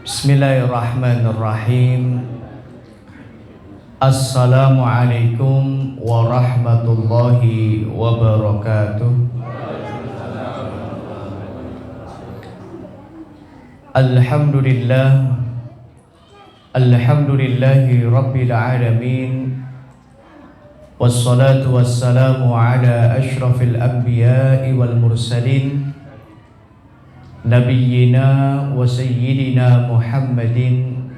Bismillahirrahmanirrahim. Assalamualaikum warahmatullahi wabarakatuh. Alhamdulillah, alhamdulillahi rabbil alamin. Wassalatu wassalamu ala ashrafil anbiya'i wal mursalin, nabiyyina wa sayyidina Muhammadin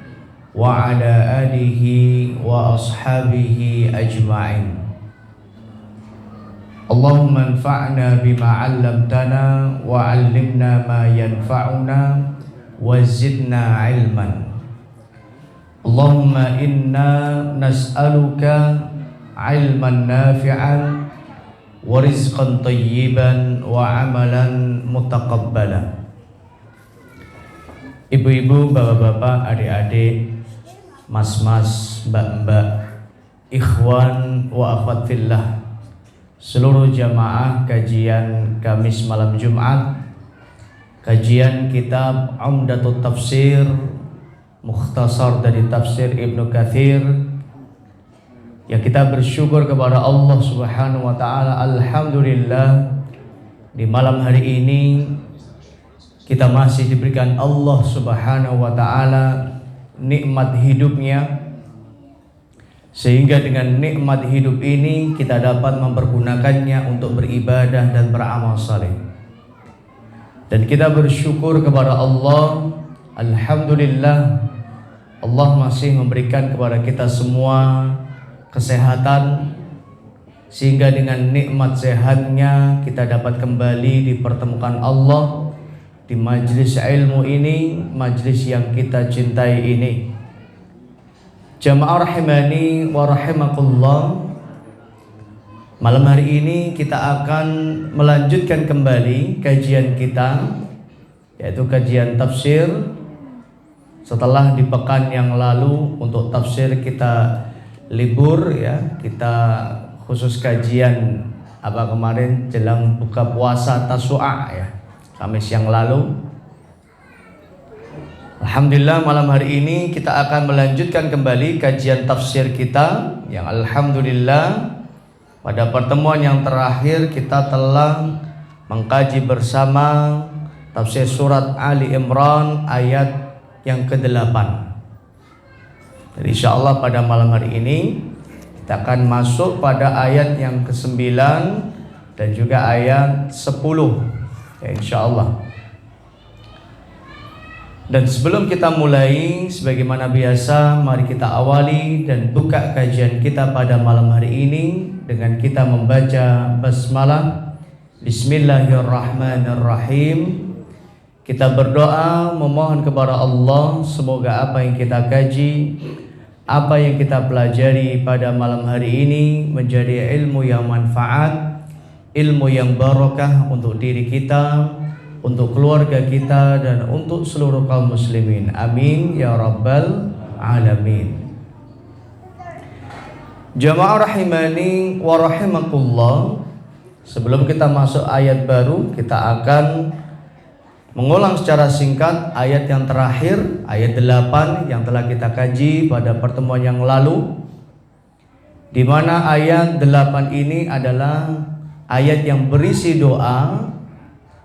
wa ala alihi wa ashabihi ajma'in. Allahumma anfa'na bima 'allamtana wa 'allimna ma yanfa'una wa zidna 'ilman. Allahumma inna nas'aluka 'ilman nafi'an wa rizqan tayyiban wa 'amalan mutaqabbalan. Ibu-ibu, bapak-bapak, adik-adik, mas-mas, mbak-mbak, ikhwan wa akhwat fillah, seluruh jamaah kajian Kamis malam Jumat, kajian kitab Umdatut Tafsir, mukhtasar dari tafsir Ibnu Katsir, yang kita bersyukur kepada Allah Subhanahu wa taala. Alhamdulillah, di malam hari ini kita masih diberikan Allah Subhanahu wa ta'ala nikmat hidupnya, sehingga dengan nikmat hidup ini kita dapat mempergunakannya untuk beribadah dan beramal saleh. Dan kita bersyukur kepada Allah. Alhamdulillah, Allah masih memberikan kepada kita semua kesehatan, sehingga dengan nikmat sehatnya kita dapat kembali dipertemukan Allah di majlis ilmu ini, majlis yang kita cintai ini. Jamaah rahimani wa rahimakumullah, malam hari ini kita akan melanjutkan kembali kajian kita, yaitu kajian tafsir. Setelah di pekan yang lalu untuk tafsir kita libur, ya, kita khusus kajian kemarin jelang buka puasa Tasu'a, ya, Kamis yang lalu. Alhamdulillah, malam hari ini kita akan melanjutkan kembali kajian tafsir kita, yang alhamdulillah pada pertemuan yang terakhir kita telah mengkaji bersama tafsir surat Ali Imran ayat yang ke-8. Dan insyaallah pada malam hari ini kita akan masuk pada ayat yang ke-9 dan juga ayat 10. Ya, insyaallah. Dan sebelum kita mulai, sebagaimana biasa, mari kita awali dan buka kajian kita pada malam hari ini dengan kita membaca basmalah. Bismillahirrahmanirrahim. Kita berdoa memohon kepada Allah, semoga apa yang kita kaji, apa yang kita pelajari pada malam hari ini menjadi ilmu yang manfaat, ilmu yang barakah untuk diri kita, untuk keluarga kita, dan untuk seluruh kaum muslimin. Amin ya rabbal alamin. Jamaah rahimani wa rahimakumullah, sebelum kita masuk ayat baru, kita akan mengulang secara singkat ayat yang terakhir, ayat 8 yang telah kita kaji pada pertemuan yang lalu, di mana ayat 8 ini adalah ayat yang berisi doa,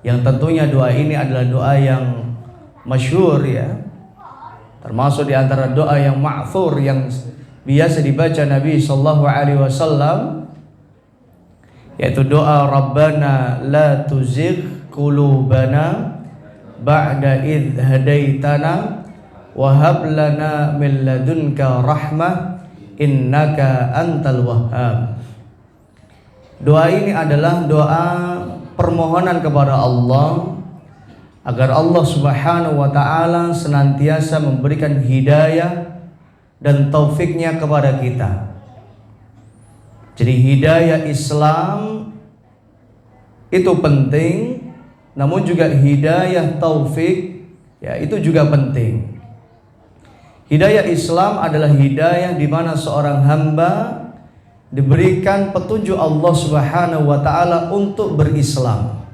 yang tentunya doa ini adalah doa yang masyhur, ya, termasuk di antara doa yang ma'thur yang biasa dibaca Nabi sallallahu alaihi wasallam, yaitu doa Rabbana la tuzigh qulubana ba'da idh hadaitana wa hab lana min ladunka rahmah innaka antal wahhab. Doa ini adalah doa permohonan kepada Allah agar Allah Subhanahu wa ta'ala senantiasa memberikan hidayah dan taufiknya kepada kita. Jadi hidayah Islam itu penting, namun juga hidayah taufik, ya, itu juga penting. Hidayah Islam adalah hidayah di mana seorang hamba diberikan petunjuk Allah Subhanahu wa ta'ala untuk berislam,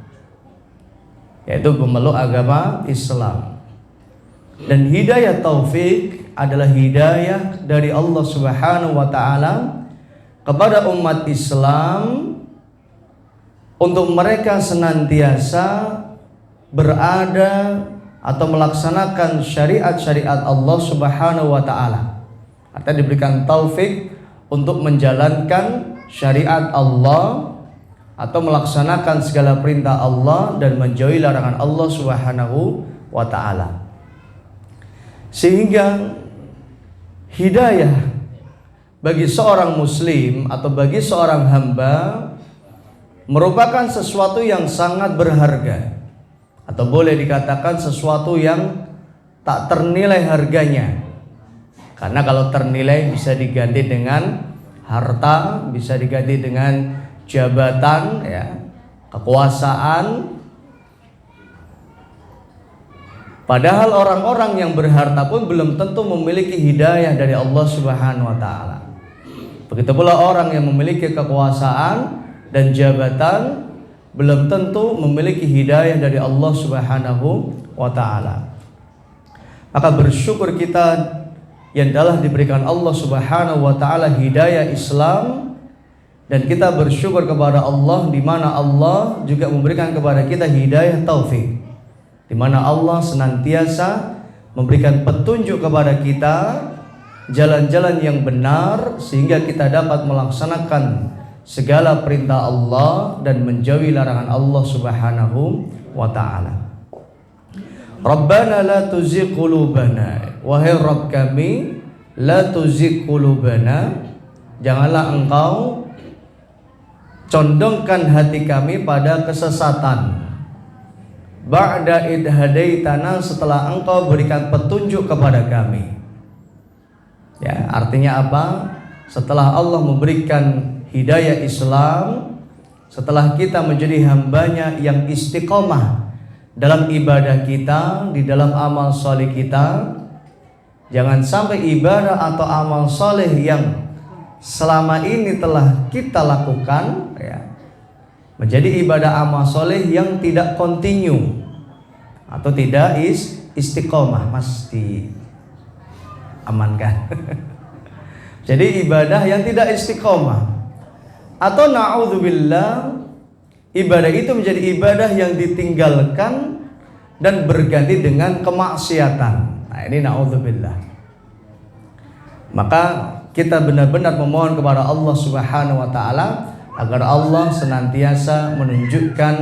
yaitu memeluk agama Islam. Dan hidayah taufik adalah hidayah dari Allah Subhanahu wa taala kepada umat Islam untuk mereka senantiasa berada atau melaksanakan syariat-syariat Allah Subhanahu wa taala. Artinya diberikan taufik untuk menjalankan syariat Allah atau melaksanakan segala perintah Allah dan menjauhi larangan Allah Subhanahu wa taala. Sehingga hidayah bagi seorang muslim atau bagi seorang hamba merupakan sesuatu yang sangat berharga, atau boleh dikatakan sesuatu yang tak ternilai harganya. Karena kalau ternilai bisa diganti dengan harta, bisa diganti dengan jabatan, ya, kekuasaan. Padahal orang-orang yang berharta pun belum tentu memiliki hidayah dari Allah Subhanahu wa taala. Begitu pula orang yang memiliki kekuasaan dan jabatan belum tentu memiliki hidayah dari Allah Subhanahu wa taala. Maka bersyukur kita yang telah diberikan Allah Subhanahu wa taala hidayah Islam, dan kita bersyukur kepada Allah di mana Allah juga memberikan kepada kita hidayah taufik, di mana Allah senantiasa memberikan petunjuk kepada kita jalan-jalan yang benar sehingga kita dapat melaksanakan segala perintah Allah dan menjauhi larangan Allah Subhanahu wa taala. Rabbana la tuzigh qulubana, wahai Rabb kami, la tuzigh qulubana, janganlah engkau condongkan hati kami pada kesesatan. Ba'da id hadaitana, setelah engkau berikan petunjuk kepada kami. Ya, artinya apa? Setelah Allah memberikan hidayah Islam, setelah kita menjadi hambanya yang istiqomah dalam ibadah kita, di dalam amal soleh kita, jangan sampai ibadah atau amal soleh yang selama ini telah kita lakukan, ya, menjadi ibadah amal soleh yang tidak continue atau tidak istiqomah. Mas diamankan. Jadi ibadah yang tidak istiqomah, atau na'udzubillah, ibadah itu menjadi ibadah yang ditinggalkan dan berganti dengan kemaksiatan. Nah, ini na'udzubillah. Maka kita benar-benar memohon kepada Allah Subhanahu wa taala agar Allah senantiasa menunjukkan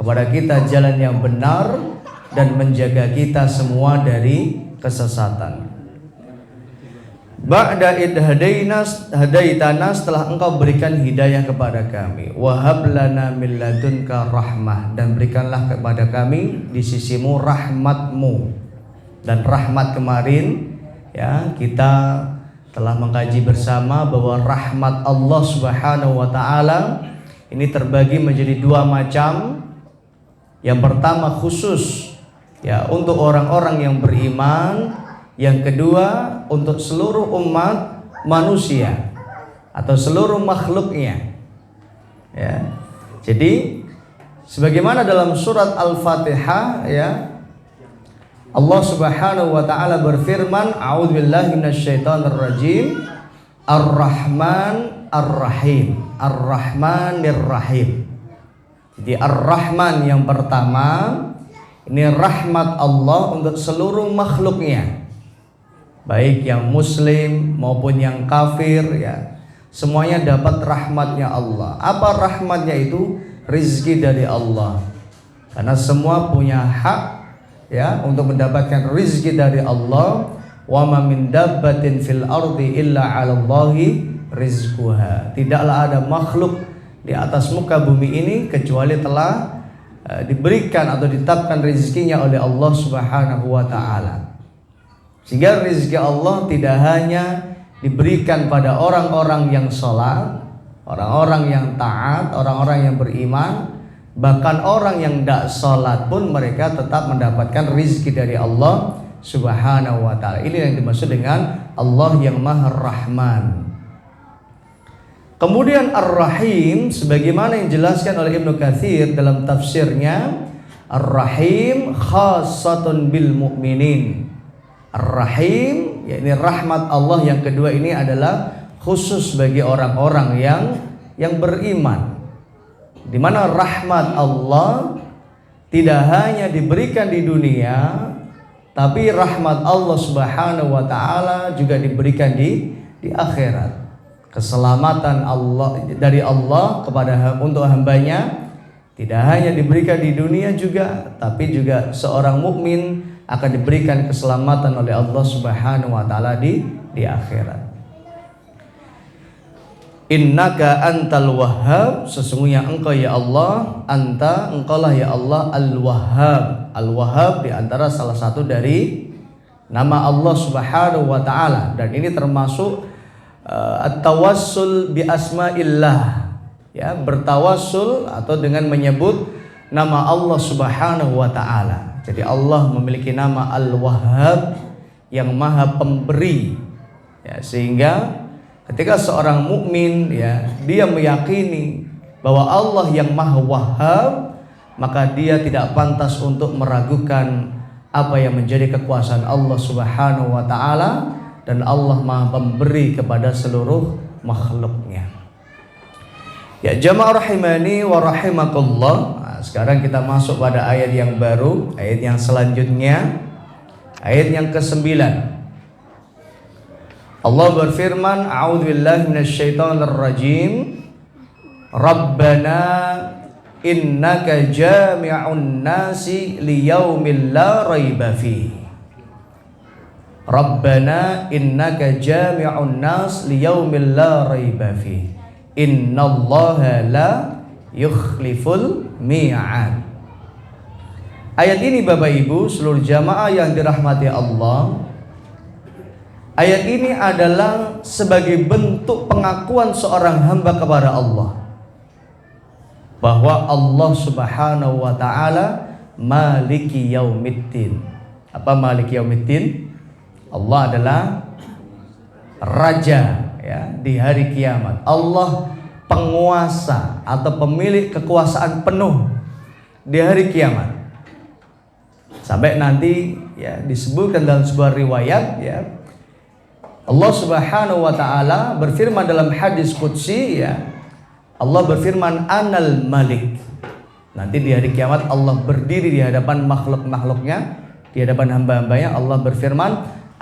kepada kita jalan yang benar dan menjaga kita semua dari kesesatan. Ba'da id hadaitana, setelah engkau berikan hidayah kepada kami, wahab lana min ladunka rahmah, dan berikanlah kepada kami di sisimu rahmatmu. Dan rahmat kemarin, ya, kita telah mengkaji bersama bahwa rahmat Allah Subhanahu wa taala ini terbagi menjadi dua macam. Yang pertama khusus, ya, untuk orang-orang yang beriman. Yang kedua untuk seluruh umat manusia atau seluruh makhluknya, ya. Jadi sebagaimana dalam surat Al-Fatihah, ya, Allah Subhanahu wa taala berfirman, a'udzubillahi minasyaitonir rajim, Ar-Rahman Ar-Rahim, Ar-Rahmanir Rahim. Jadi Ar-Rahman yang pertama ini rahmat Allah untuk seluruh makhluknya, baik yang muslim maupun yang kafir, ya, semuanya dapat rahmatnya Allah. Apa rahmatnya itu? Rizki dari Allah. Karena semua punya hak, ya, untuk mendapatkan rizki dari Allah. Wa ma min dabbatin fil ardi illa 'alallahi rizquha. Tidaklah ada makhluk di atas muka bumi ini kecuali telah diberikan atau ditetapkan rizkinya oleh Allah Subhanahu wa taala. Sehingga rezeki Allah tidak hanya diberikan pada orang-orang yang sholat, orang-orang yang taat, orang-orang yang beriman, bahkan orang yang tidak sholat pun mereka tetap mendapatkan rezeki dari Allah Subhanahu wa ta'ala. Ini yang dimaksud dengan Allah yang Maha Rahman. Kemudian Ar-Rahim, sebagaimana yang dijelaskan oleh Ibnu Katsir dalam tafsirnya, Ar-Rahim khassatun bil mu'minin. Ar-Rahim, yakni rahmat Allah yang kedua ini adalah khusus bagi orang-orang yang beriman. Di mana rahmat Allah tidak hanya diberikan di dunia, tapi rahmat Allah Subhanahu wa taala juga diberikan di akhirat. Keselamatan Allah dari Allah untuk hambanya tidak hanya diberikan di dunia juga, tapi juga seorang mukmin akan diberikan keselamatan oleh Allah Subhanahu wa taala di akhirat. Innaka antal wahhab, sesungguhnya engkau ya Allah, engkaulah ya Allah al-wahhab. Al-wahhab di antara salah satu dari nama Allah Subhanahu wa taala, dan ini termasuk at-tawassul bi asma'illah, ya, bertawassul atau dengan menyebut nama Allah Subhanahu wa taala. Jadi Allah memiliki nama Al-Wahhab yang Maha Pemberi, ya, sehingga ketika seorang mukmin, ya, dia meyakini bahwa Allah yang Maha Wahhab, maka dia tidak pantas untuk meragukan apa yang menjadi kekuasaan Allah Subhanahu wa taala, dan Allah Maha Pemberi kepada seluruh makhluknya. Ya, jamaah rahimani wa rahimakumullah. Nah, sekarang kita masuk pada ayat yang baru, ayat yang selanjutnya, ayat yang ke-9. Allah berfirman, a'udzubillahi minasyaitonir rajim. Rabbana innaka jami'un nasi liyaumil la raiba fi. Rabbana innaka jami'un nas liyaumil la raiba fi. Innallaha la yukhliful mi'ad. Ayat ini Bapak Ibu seluruh jamaah yang dirahmati Allah, ayat ini adalah sebagai bentuk pengakuan seorang hamba kepada Allah bahwa Allah Subhanahu wa taala maliki yaumiddin. Apa maliki yaumiddin? Allah adalah raja, ya, di hari kiamat. Allah penguasa atau pemilik kekuasaan penuh di hari kiamat. Sampai nanti, ya, disebutkan dalam sebuah riwayat, ya, Allah Subhanahu wa taala berfirman dalam hadis qudsi, ya, Allah berfirman anal malik. Nanti di hari kiamat Allah berdiri di hadapan makhluk-makhluknya, di hadapan hamba-hambanya. Allah berfirman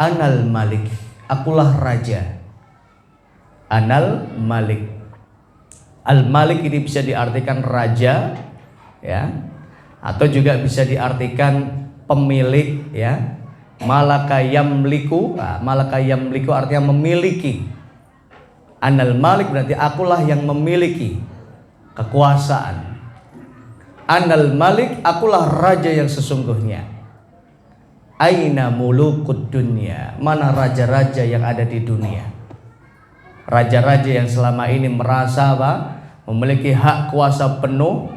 anal malik, akulah raja. Anal malik. Al malik ini bisa diartikan raja, ya, atau juga bisa diartikan pemilik, ya. Malaka yamliku, malaka yamliku artinya memiliki. Anal malik berarti akulah yang memiliki kekuasaan. Anal malik, akulah raja yang sesungguhnya. Aina mulukud dunya, mana raja-raja yang ada di dunia? Raja-raja yang selama ini merasa memiliki hak kuasa penuh,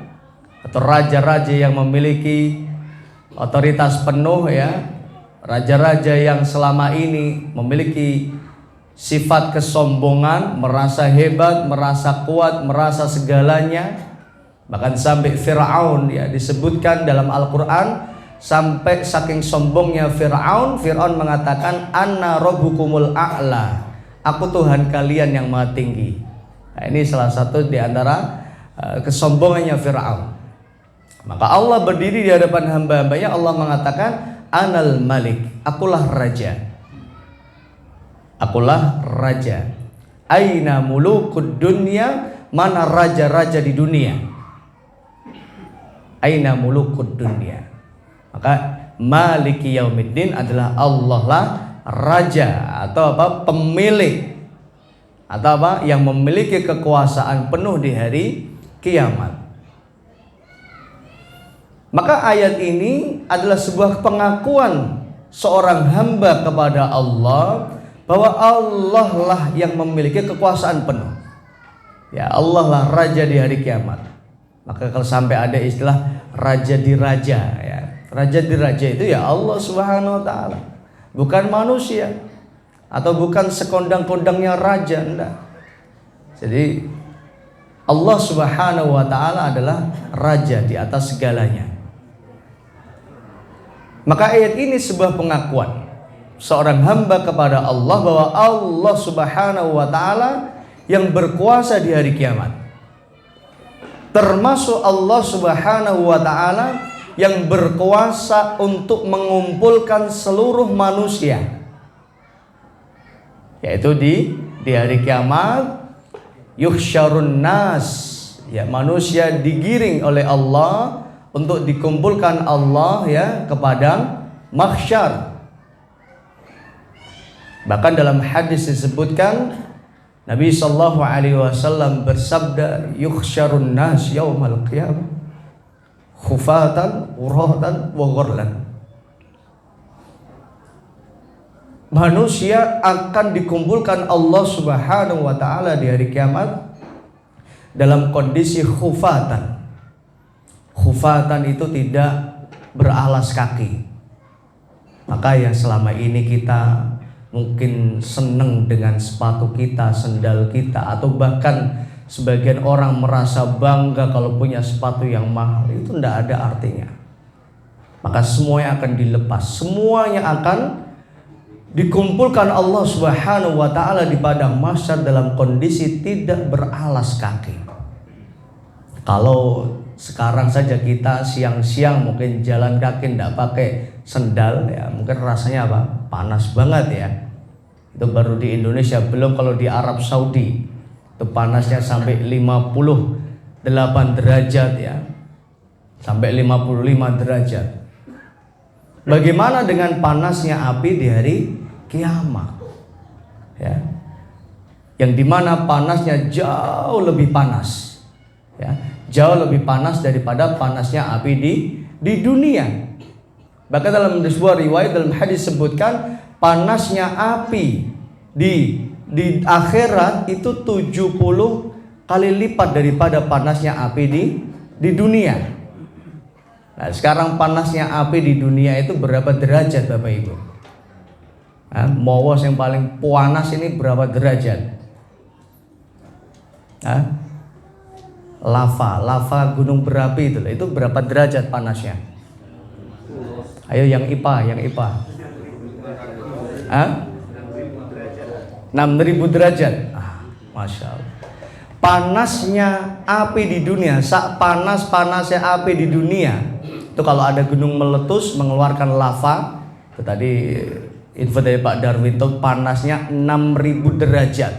atau raja-raja yang memiliki otoritas penuh, ya. Raja-raja yang selama ini memiliki sifat kesombongan, merasa hebat, merasa kuat, merasa segalanya. Bahkan sampai Fir'aun, ya, disebutkan dalam Al-Quran, sampai saking sombongnya Fir'aun mengatakan anna rabbukumul a'la, aku Tuhan kalian yang maha tinggi. Nah, ini salah satu di antara kesombongannya Fir'aun. Maka Allah berdiri di hadapan hamba-hambanya, Allah mengatakan anal malik, akulah raja. Akulah raja. Aina mulukud dunya, mana raja-raja di dunia? Aina mulukud dunya. Maka maliki yaumiddin adalah Allah lah raja, atau apa, pemilik, atau apa, yang memiliki kekuasaan penuh di hari kiamat. Maka ayat ini adalah sebuah pengakuan seorang hamba kepada Allah bahwa Allah lah yang memiliki kekuasaan penuh. Ya, Allah lah raja di hari kiamat. Maka kalau sampai ada istilah raja di raja, ya, raja di raja itu ya Allah Subhanahu wa taala, bukan manusia atau bukan sekondang-kondangnya raja, enggak. Jadi Allah Subhanahu wa taala adalah raja di atas segalanya. Maka ayat ini sebuah pengakuan seorang hamba kepada Allah bahwa Allah Subhanahu wa taala yang berkuasa di hari kiamat. Termasuk Allah Subhanahu wa taala yang berkuasa untuk mengumpulkan seluruh manusia. Yaitu di hari kiamat yuhsyarun nas, ya, manusia digiring oleh Allah untuk dikumpulkan Allah, ya, ke padang mahsyar. Bahkan dalam hadis disebutkan Nabi sallallahu alaihi wasallam bersabda, yuhsyarun nas yaumal qiyamah khufatan uratan wa ghurlan. Manusia akan dikumpulkan Allah Subhanahu wa taala di hari kiamat dalam kondisi khufatan. Khufatan itu tidak beralas kaki. Maka yang selama ini kita mungkin senang dengan sepatu kita, sendal kita, atau bahkan sebagian orang merasa bangga kalau punya sepatu yang mahal, itu tidak ada artinya. Maka semuanya akan dilepas, semuanya akan dikumpulkan Allah Subhanahu wa taala di padang mahsyar dalam kondisi tidak beralas kaki. Kalau sekarang saja kita siang-siang mungkin jalan kaki tidak pakai sendal, ya mungkin rasanya apa? Panas banget, ya. Itu baru di Indonesia, belum kalau di Arab Saudi itu panasnya sampai 58 derajat, ya, sampai 55 derajat. Bagaimana dengan panasnya api di hari kiamat, ya, yang dimana panasnya jauh lebih panas, ya, jauh lebih panas daripada panasnya api di dunia. Bahkan dalam sebuah riwayat dalam hadis sebutkan panasnya api di akhirat itu 70 kali lipat daripada panasnya api di dunia. Nah, sekarang panasnya api di dunia itu berapa derajat, Bapak Ibu? Nah, Mowos yang paling panas ini berapa derajat? Nah, lava gunung berapi itu berapa derajat panasnya? Ayo yang IPA. Hah? 6.000 derajat. Masya Allah. Panasnya api di dunia, panas-panasnya api di dunia, itu kalau ada gunung meletus mengeluarkan lava, itu tadi info dari Pak Darwin, itu panasnya 6.000 derajat.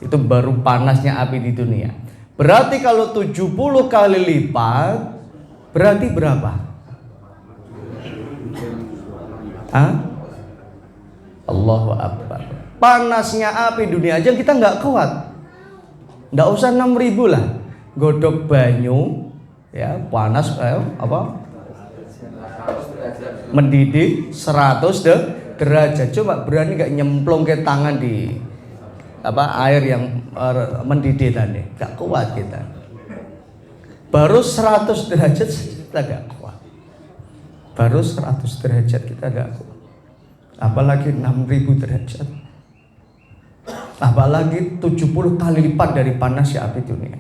Itu baru panasnya api di dunia. Berarti kalau 70 kali lipat, berarti berapa? Allahu Akbar. Panasnya api dunia aja kita nggak kuat. Nggak usah 6.000 lah. Godok banyu, ya, panas mendidih 100 derajat. Coba berani nggak nyemplung ke tangan di air yang mendidih tadi? Nggak kuat kita. Baru 100 derajat kita nggak kuat. Baru 100 derajat kita nggak kuat. Apalagi 6.000 derajat. Apalagi 70 kali lipat dari panasnya api dunia.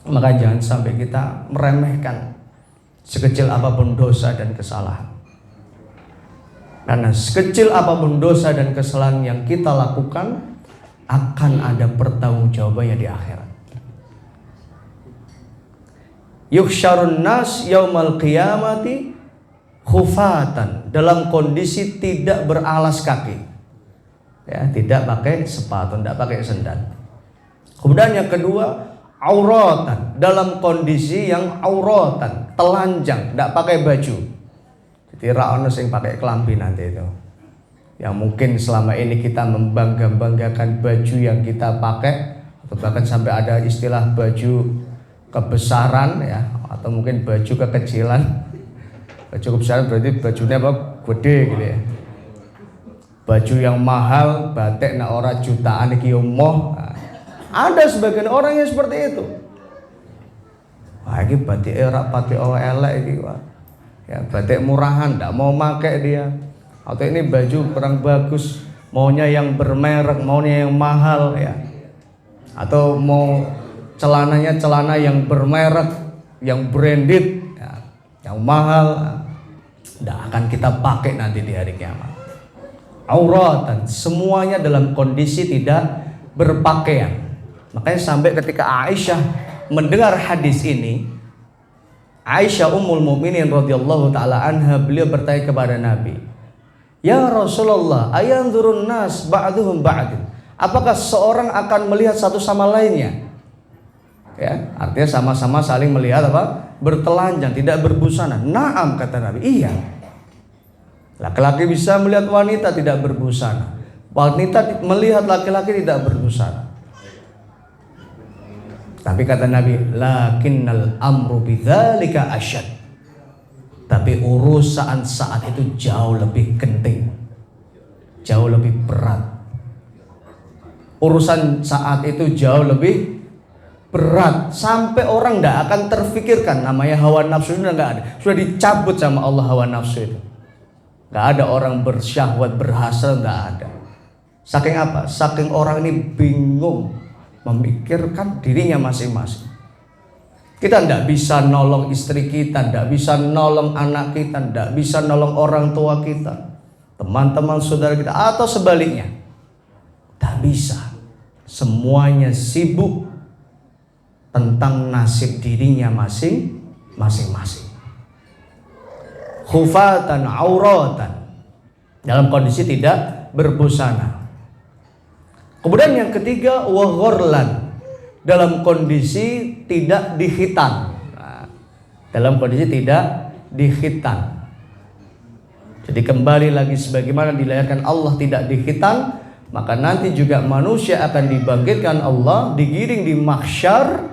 Maka jangan sampai kita meremehkan sekecil apapun dosa dan kesalahan. Karena sekecil apapun dosa dan kesalahan yang kita lakukan akan ada pertanggungjawabannya di akhirat. Yuhsyarun nas yaumal qiyamati khufatan, dalam kondisi tidak beralas kaki. Ya, tidak pakai sepatu, tidak pakai sendal. Kemudian yang kedua, auratan, dalam kondisi yang auratan, telanjang, tidak pakai baju. Jadi ra ono sing pakai kelambi nanti itu. Yang mungkin selama ini kita membanggakan baju yang kita pakai, atau bahkan sampai ada istilah baju kebesaran, ya, atau mungkin baju kekecilan. Baju kebesaran berarti bajunya apa? Gede gitu, ya. Baju yang mahal, batik nak ora jutaan iki moh. Ada sebagian orang yang seperti itu. Wah, ini batik ora pati elek iki, Pak. Ya, batik murahan, ndak mau pakai dia. Atau ini baju kurang bagus, maunya yang bermerek, maunya yang mahal, ya. Atau mau celananya celana yang bermerek, yang branded, ya, yang mahal. tidak akan kita pakai nanti di hari kiamat. Auratan, semuanya dalam kondisi tidak berpakaian. Makanya sampai ketika Aisyah mendengar hadis ini, Aisyah Ummul Mukminin radhiyallahu taala anha, beliau bertanya kepada Nabi, "Ya Rasulullah, ayanzurun nas ba'duhum ba'din?" Apakah seorang akan melihat satu sama lainnya? Ya, artinya sama-sama saling melihat apa? Bertelanjang, tidak berbusana. Naam, kata Nabi. Iya. Laki-laki bisa melihat wanita tidak berbusana. Wanita melihat laki-laki tidak berbusana. Tapi kata Nabi, lakinnal amru bidzalika asyad. Tapi urusan saat itu jauh lebih genting, jauh lebih berat. Urusan saat itu jauh lebih berat, sampai orang tidak akan terfikirkan namanya hawa nafsu, sudah nggak ada, sudah dicabut sama Allah hawa nafsu itu. Nggak ada orang bersyahwat, berhasrat, nggak ada. Saking apa? Saking orang ini bingung memikirkan dirinya masing-masing. Kita tidak bisa nolong istri kita, tidak bisa nolong anak kita, tidak bisa nolong orang tua kita, teman-teman saudara kita, atau sebaliknya. Tidak bisa. Semuanya sibuk tentang nasib dirinya masing-masing. Khufatan auratan, dalam kondisi tidak berbusana. Kemudian yang ketiga, wa ghorlan, dalam kondisi tidak dihitan. Nah, dalam kondisi tidak dihitan. Jadi kembali lagi sebagaimana dilahirkan Allah tidak dihitan, maka nanti juga manusia akan dibangkitkan Allah, digiring di mahsyar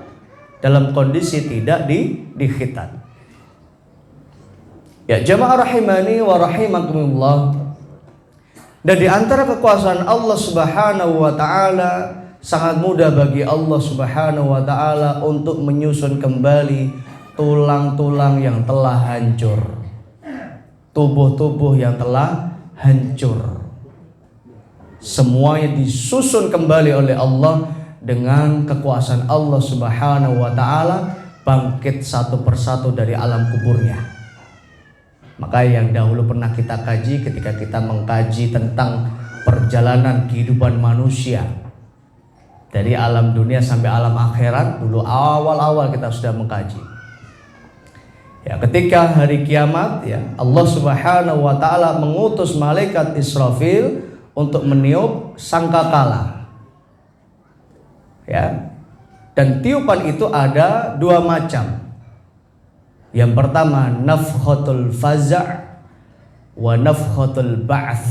dalam kondisi tidak dihitan. Ya jamaah rahimani wa rahimakumullah. Dan di antara kekuasaan Allah Subhanahu wa taala, sangat mudah bagi Allah Subhanahu wa taala untuk menyusun kembali tulang-tulang yang telah hancur, tubuh-tubuh yang telah hancur. Semuanya disusun kembali oleh Allah dengan kekuasaan Allah Subhanahu wa taala, bangkit satu persatu dari alam kuburnya. Maka yang dahulu pernah kita kaji ketika kita mengkaji tentang perjalanan kehidupan manusia dari alam dunia sampai alam akhirat, dulu awal-awal kita sudah mengkaji. Ya, ketika hari kiamat, ya, Allah Subhanahu wa taala mengutus malaikat Israfil untuk meniup sangkakala. Ya. Dan tiupan itu ada dua macam. Yang pertama nafkhatul faza' wa nafkhatul ba'ts.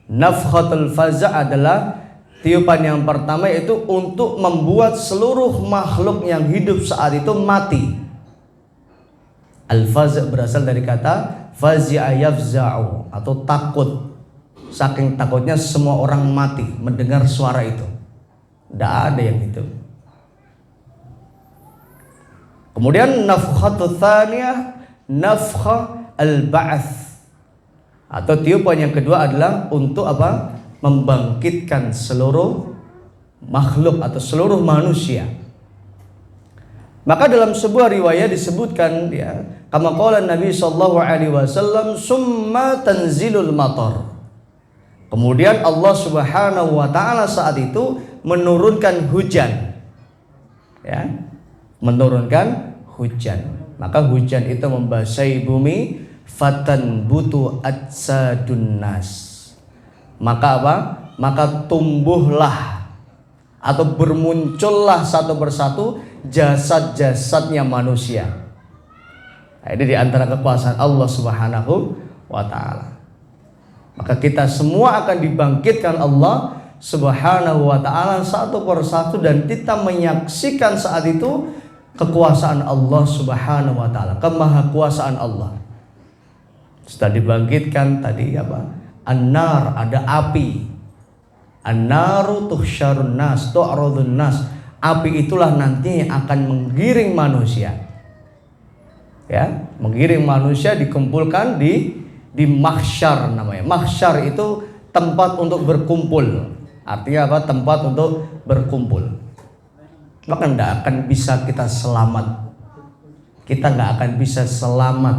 Nafkhatul faza' adalah tiupan yang pertama, yaitu untuk membuat seluruh makhluk yang hidup saat itu mati. Al-faza' berasal dari kata fazi'a yafza'u, atau takut. Saking takutnya semua orang mati mendengar suara itu. Tidak ada yang itu. Kemudian nafkhatul tsaniyah, nafkhah al-ba'ts, atau tiupan yang kedua adalah untuk apa? Membangkitkan seluruh makhluk atau seluruh manusia. Maka dalam sebuah riwayat disebutkan, ya, kama qala Nabi sallallahu alaihi wasallam, summa tanzilul matar. Kemudian Allah Subhanahu wa taala saat itu menurunkan hujan. Ya, menurunkan hujan. Maka hujan itu membasahi bumi, fatan butu atsadun nas. Maka apa? Maka tumbuhlah atau bermuncullah satu persatu jasad-jasadnya manusia. Nah, ini di antara kekuasaan Allah Subhanahu wa taala. Maka kita semua akan dibangkitkan Allah Subhanahu wa taala satu persatu, dan kita menyaksikan saat itu kekuasaan Allah Subhanahu wa taala, kemahakuasaan Allah. Setelah dibangkitkan tadi apa? An-nar, ada api. An-naru tuhsyarun nas, tu'radun nas. Api itulah nanti akan menggiring manusia. Ya, menggiring manusia dikumpulkan di mahsyar namanya. Mahsyar itu tempat untuk berkumpul. Artinya apa? Tempat untuk berkumpul. Maka tidak akan bisa kita selamat. Kita nggak akan bisa selamat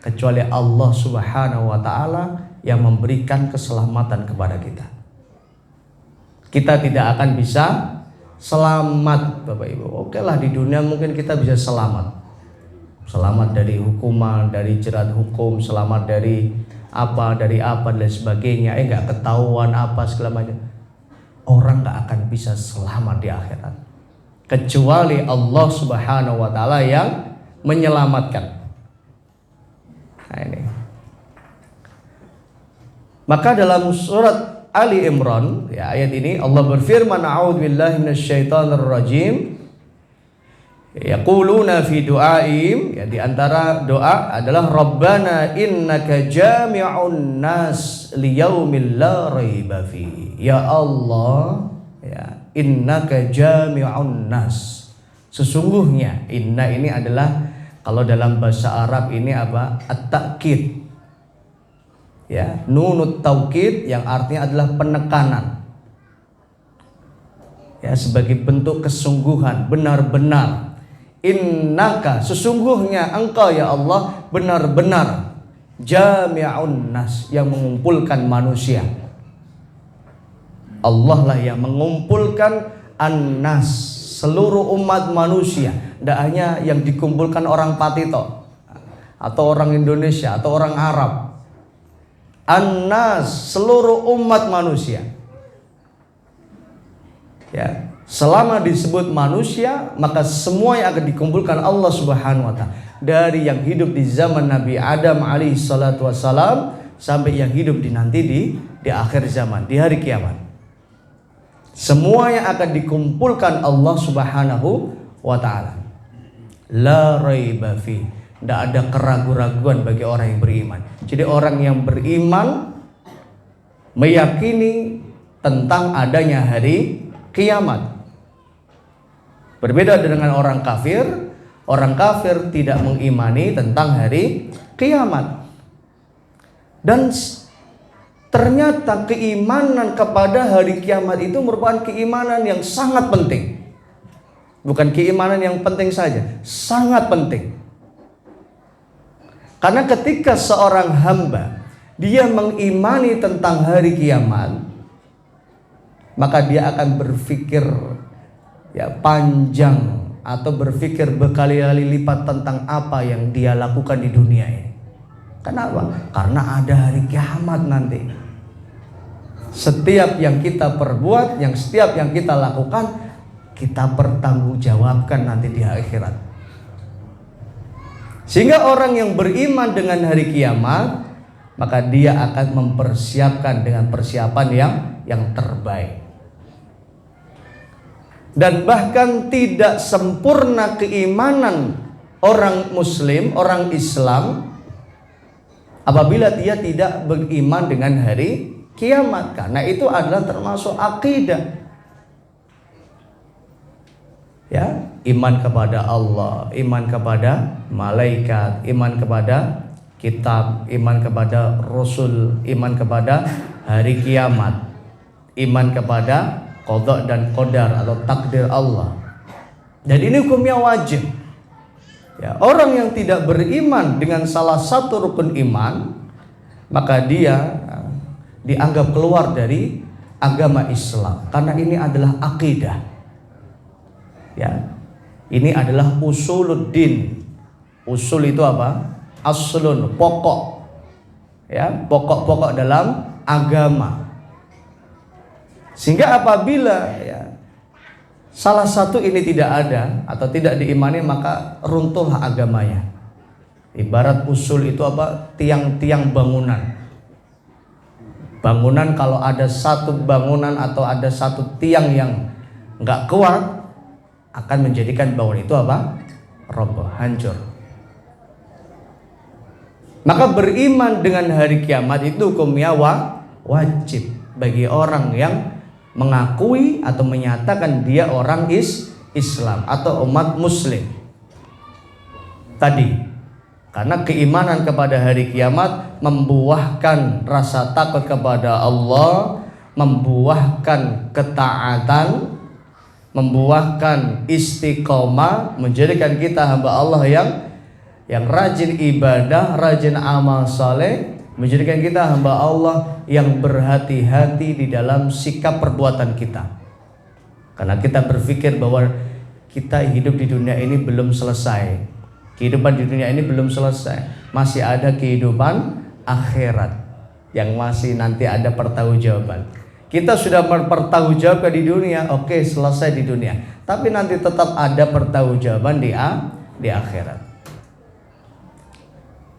kecuali Allah Subhanahu wa taala yang memberikan keselamatan kepada kita. Kita tidak akan bisa selamat, Bapak Ibu. Oke lah, di dunia mungkin kita bisa selamat. Selamat dari hukuman, dari jerat hukum, selamat dari apa dan sebagainya. Nggak ketahuan apa segala macam. Orang nggak akan bisa selamat di akhirat kecuali Allah Subhanahu wa taala yang menyelamatkan. Nah, ini. Maka dalam surat Ali Imran, ya, ayat ini Allah berfirman, a'udzubillahi minasyaitonirrajim. Yaquluna fi du'aim, ya, di antara doa adalah Rabbana innaka jami'un nas liyaumil la raiba fi. Ya Allah, ya, innaka jami'un nas. Sesungguhnya, inna ini adalah kalau dalam bahasa Arab ini apa? At-ta'kid. Ya, nunut taukid yang artinya adalah penekanan. Ya, sebagai bentuk kesungguhan, benar-benar. Innaka, sesungguhnya engkau ya Allah benar-benar jami'un nas, yang mengumpulkan manusia. Allah lah yang mengumpulkan an-nas, seluruh umat manusia. Tidak hanya yang dikumpulkan orang Patito atau orang Indonesia atau orang Arab. An-nas, seluruh umat manusia. Ya, selama disebut manusia, maka semua yang akan dikumpulkan Allah Subhanahu wa taala, dari yang hidup di zaman Nabi Adam alaihi salatu wassalam sampai yang hidup nanti di akhir zaman, di hari kiamat. Semua yang akan dikumpulkan Allah Subhanahu wa taala. La raiba fi. Tidak ada keraguan-raguan bagi orang yang beriman. Jadi orang yang beriman meyakini tentang adanya hari kiamat. Berbeda dengan orang kafir. Orang kafir tidak mengimani tentang hari kiamat. Dan ternyata keimanan kepada hari kiamat itu merupakan keimanan yang sangat penting. Bukan keimanan yang penting saja, sangat penting. Karena ketika seorang hamba dia mengimani tentang hari kiamat, maka dia akan berpikir ya panjang atau berpikir berkali-kali lipat tentang apa yang dia lakukan di dunia ini. Kenapa? Karena ada hari kiamat nanti. Setiap yang kita perbuat, setiap yang kita lakukan, kita pertanggungjawabkan nanti di akhirat. Sehingga orang yang beriman dengan hari kiamat, maka dia akan mempersiapkan dengan persiapan yang terbaik. Dan bahkan tidak sempurna keimanan orang muslim, orang Islam, apabila dia tidak beriman dengan hari kiamat. Karena itu adalah termasuk akidah. Ya, iman kepada Allah, iman kepada malaikat, iman kepada kitab, iman kepada rasul, iman kepada hari kiamat, iman kepada qada dan qadar atau takdir Allah. Dan ini hukumnya wajib. Ya, orang yang tidak beriman dengan salah satu rukun iman, maka dia dianggap keluar dari agama Islam, karena ini adalah akidah. Ya, ini adalah usuluddin. Usul itu apa? Aslun, pokok. Ya, pokok-pokok dalam agama. Sehingga apabila ya, salah satu ini tidak ada atau tidak diimani, maka runtuhlah agamanya. Ibarat usul itu apa? Tiang-tiang bangunan. Bangunan, kalau ada satu bangunan atau ada satu tiang yang nggak kuat, akan menjadikan bangunan itu apa? Roboh, hancur. Maka beriman dengan hari kiamat itu hukumnya wajib bagi orang yang mengakui atau menyatakan dia orang Islam atau umat muslim. Tadi, karena keimanan kepada hari kiamat membuahkan rasa takut kepada Allah, membuahkan ketaatan, membuahkan istiqomah, menjadikan kita hamba Allah yang rajin ibadah, rajin amal saleh, menjadikan kita hamba Allah yang berhati-hati di dalam sikap perbuatan kita. Karena kita berpikir bahwa kita hidup di dunia ini belum selesai. Kehidupan di dunia ini belum selesai. Masih ada kehidupan akhirat yang masih nanti ada pertanggungjawaban. Kita sudah bertanggungjawab di dunia, oke, selesai di dunia. Tapi nanti tetap ada pertanggungjawaban di akhirat.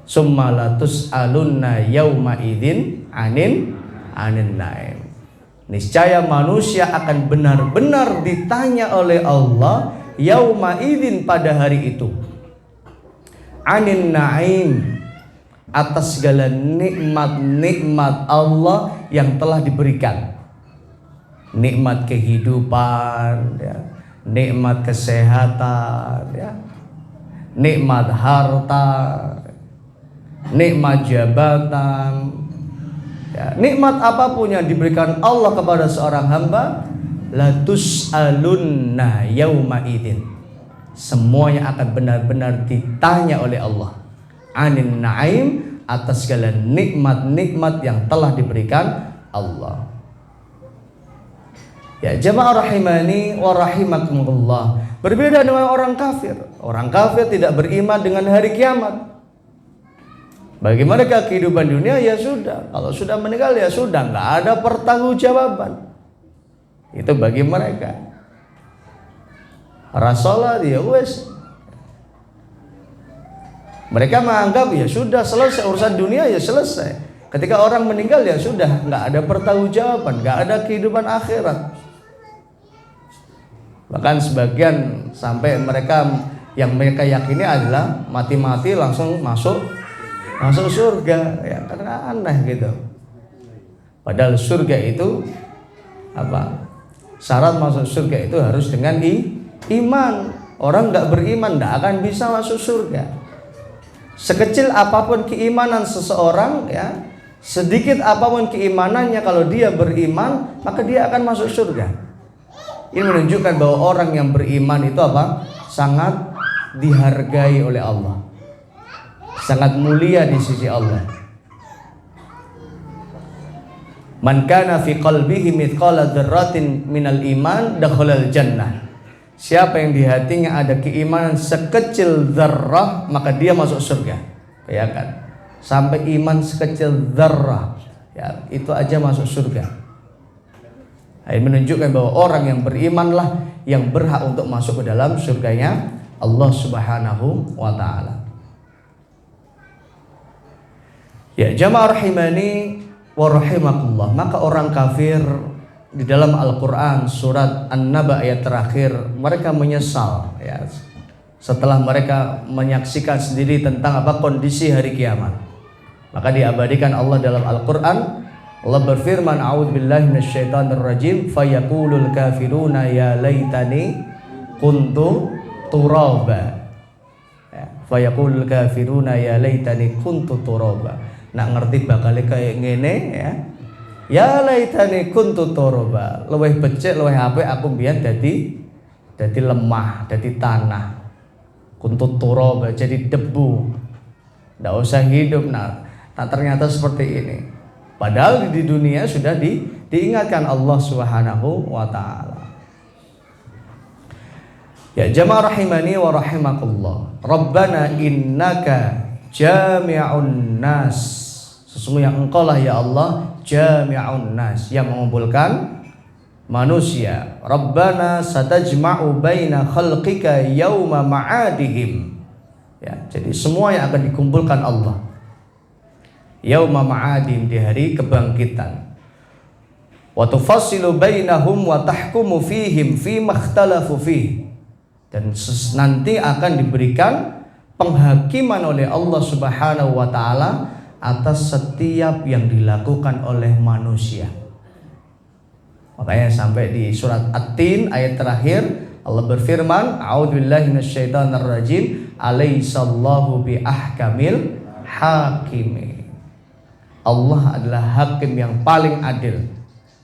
Summa latus'alunna yauma idzin anin naim. Niscaya manusia akan benar-benar ditanya oleh Allah yauma idzin pada hari itu. Anin naim, atas segala nikmat-nikmat Allah yang telah diberikan. Nikmat kehidupan, ya, nikmat kesehatan, ya, nikmat harta, nikmat jabatan, ya, nikmat apapun yang diberikan Allah kepada seorang hamba, latus'alunna yauma idzin, semuanya akan benar-benar ditanya oleh Allah anin naim, atas segala nikmat-nikmat yang telah diberikan Allah. Ya jamaah rahimani wa rahimakumullah, berbeda dengan orang kafir. Orang kafir tidak beriman dengan hari kiamat. Bagi mereka kehidupan dunia ya sudah, kalau sudah meninggal ya sudah, nggak ada pertanggungjawaban. Itu bagi mereka. Rasulullah ya wes. Mereka menganggap ya sudah selesai urusan dunia, ya selesai. Ketika orang meninggal ya sudah, nggak ada pertanggungjawaban, nggak ada kehidupan akhirat. Bahkan sebagian sampai mereka yang mereka yakini adalah mati-mati langsung masuk surga, ya karena aneh gitu. Padahal surga itu apa? Syarat masuk surga itu harus dengan iman. Orang nggak beriman nggak akan bisa masuk surga. Sekecil apapun keimanan seseorang, ya, sedikit apapun keimanannya, kalau dia beriman maka dia akan masuk surga. Ini menunjukkan bahwa orang yang beriman itu apa? Sangat dihargai oleh Allah, sangat mulia di sisi Allah. Man kana fi qalbihi mithqala dzarratin minal iman dakhalal jannah. Siapa yang di hatinya ada keimanan sekecil dzarrah, maka dia masuk surga. Bayangkan, sampai iman sekecil dzarrah, ya, itu aja masuk surga. Ini menunjukkan bahwa orang yang berimanlah yang berhak untuk masuk ke dalam surganya Allah Subhanahu wa ta'ala. Ya jamaah rahimani wa rahimakumullah, maka orang kafir di dalam Al-Quran surat An-Naba ayat terakhir, mereka menyesal, ya, setelah mereka menyaksikan sendiri tentang apa kondisi hari kiamat. Maka diabadikan Allah dalam Al-Quran. Allah berfirman, a'udzubillahi minasyaitonirrajim, fayaqulul kafiruna ya laitani kuntu turaba. Ya, fayaqulul kafiruna ya laitani kuntu turaba. Nak ngerti bakal kayak ngene, ya. Ya laitani kuntu turaba. Luwih becik, luwih apik aku mbiyen dadi lemah, dadi tanah. Kuntu turaba, jadi debu. Ndak usah hidup. Nah, ternyata seperti ini. Padahal di dunia sudah diingatkan Allah Subhanahu wa ta'ala. Ya jamaah rahimani wa rahimakumullah. Rabbana innaka jami'un nas. Sesungguhnya engkau lah ya Allah jami'un nas, yang mengumpulkan manusia. Rabbana satajma'u baina khalqika yauma ma'adihim. Ya, jadi semua yang akan dikumpulkan Allah yauma ma'adim, di hari kebangkitan. Wa tufassilu bainahum wa tahkumu fihim fima ikhtalafu fih. Dan nanti akan diberikan penghakiman oleh Allah Subhanahu wa ta'ala atas setiap yang dilakukan oleh manusia. Makanya sampai di surat At-Tin ayat terakhir Allah berfirman, a'udzubillahi minasyaitonirrajim, alaihissallahu bi ahkamil hakimin. Allah adalah hakim yang paling adil.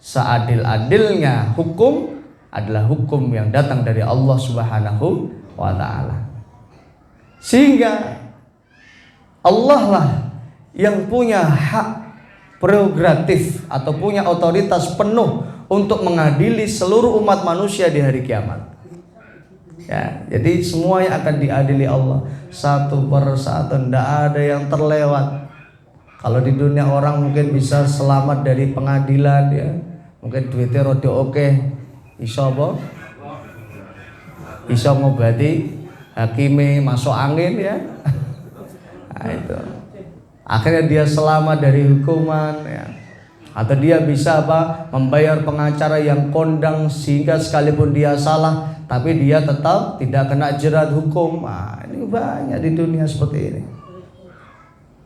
Seadil-adilnya hukum adalah hukum yang datang dari Allah Subhanahu wa ta'ala. Sehingga Allah lah yang punya hak prerogatif atau punya otoritas penuh untuk mengadili seluruh umat manusia di hari kiamat. Ya, jadi semua yang akan diadili Allah satu persatu, tidak ada yang terlewat. Kalau di dunia orang mungkin bisa selamat dari pengadilan ya, mungkin duitnya rada oke, iso apa? Iso ngobati hakime masuk angin ya. Nah, itu. Akhirnya dia selamat dari hukuman ya. Atau dia bisa apa? Membayar pengacara yang kondang sehingga sekalipun dia salah tapi dia tetap tidak kena jerat hukum. Nah, ini banyak di dunia seperti ini.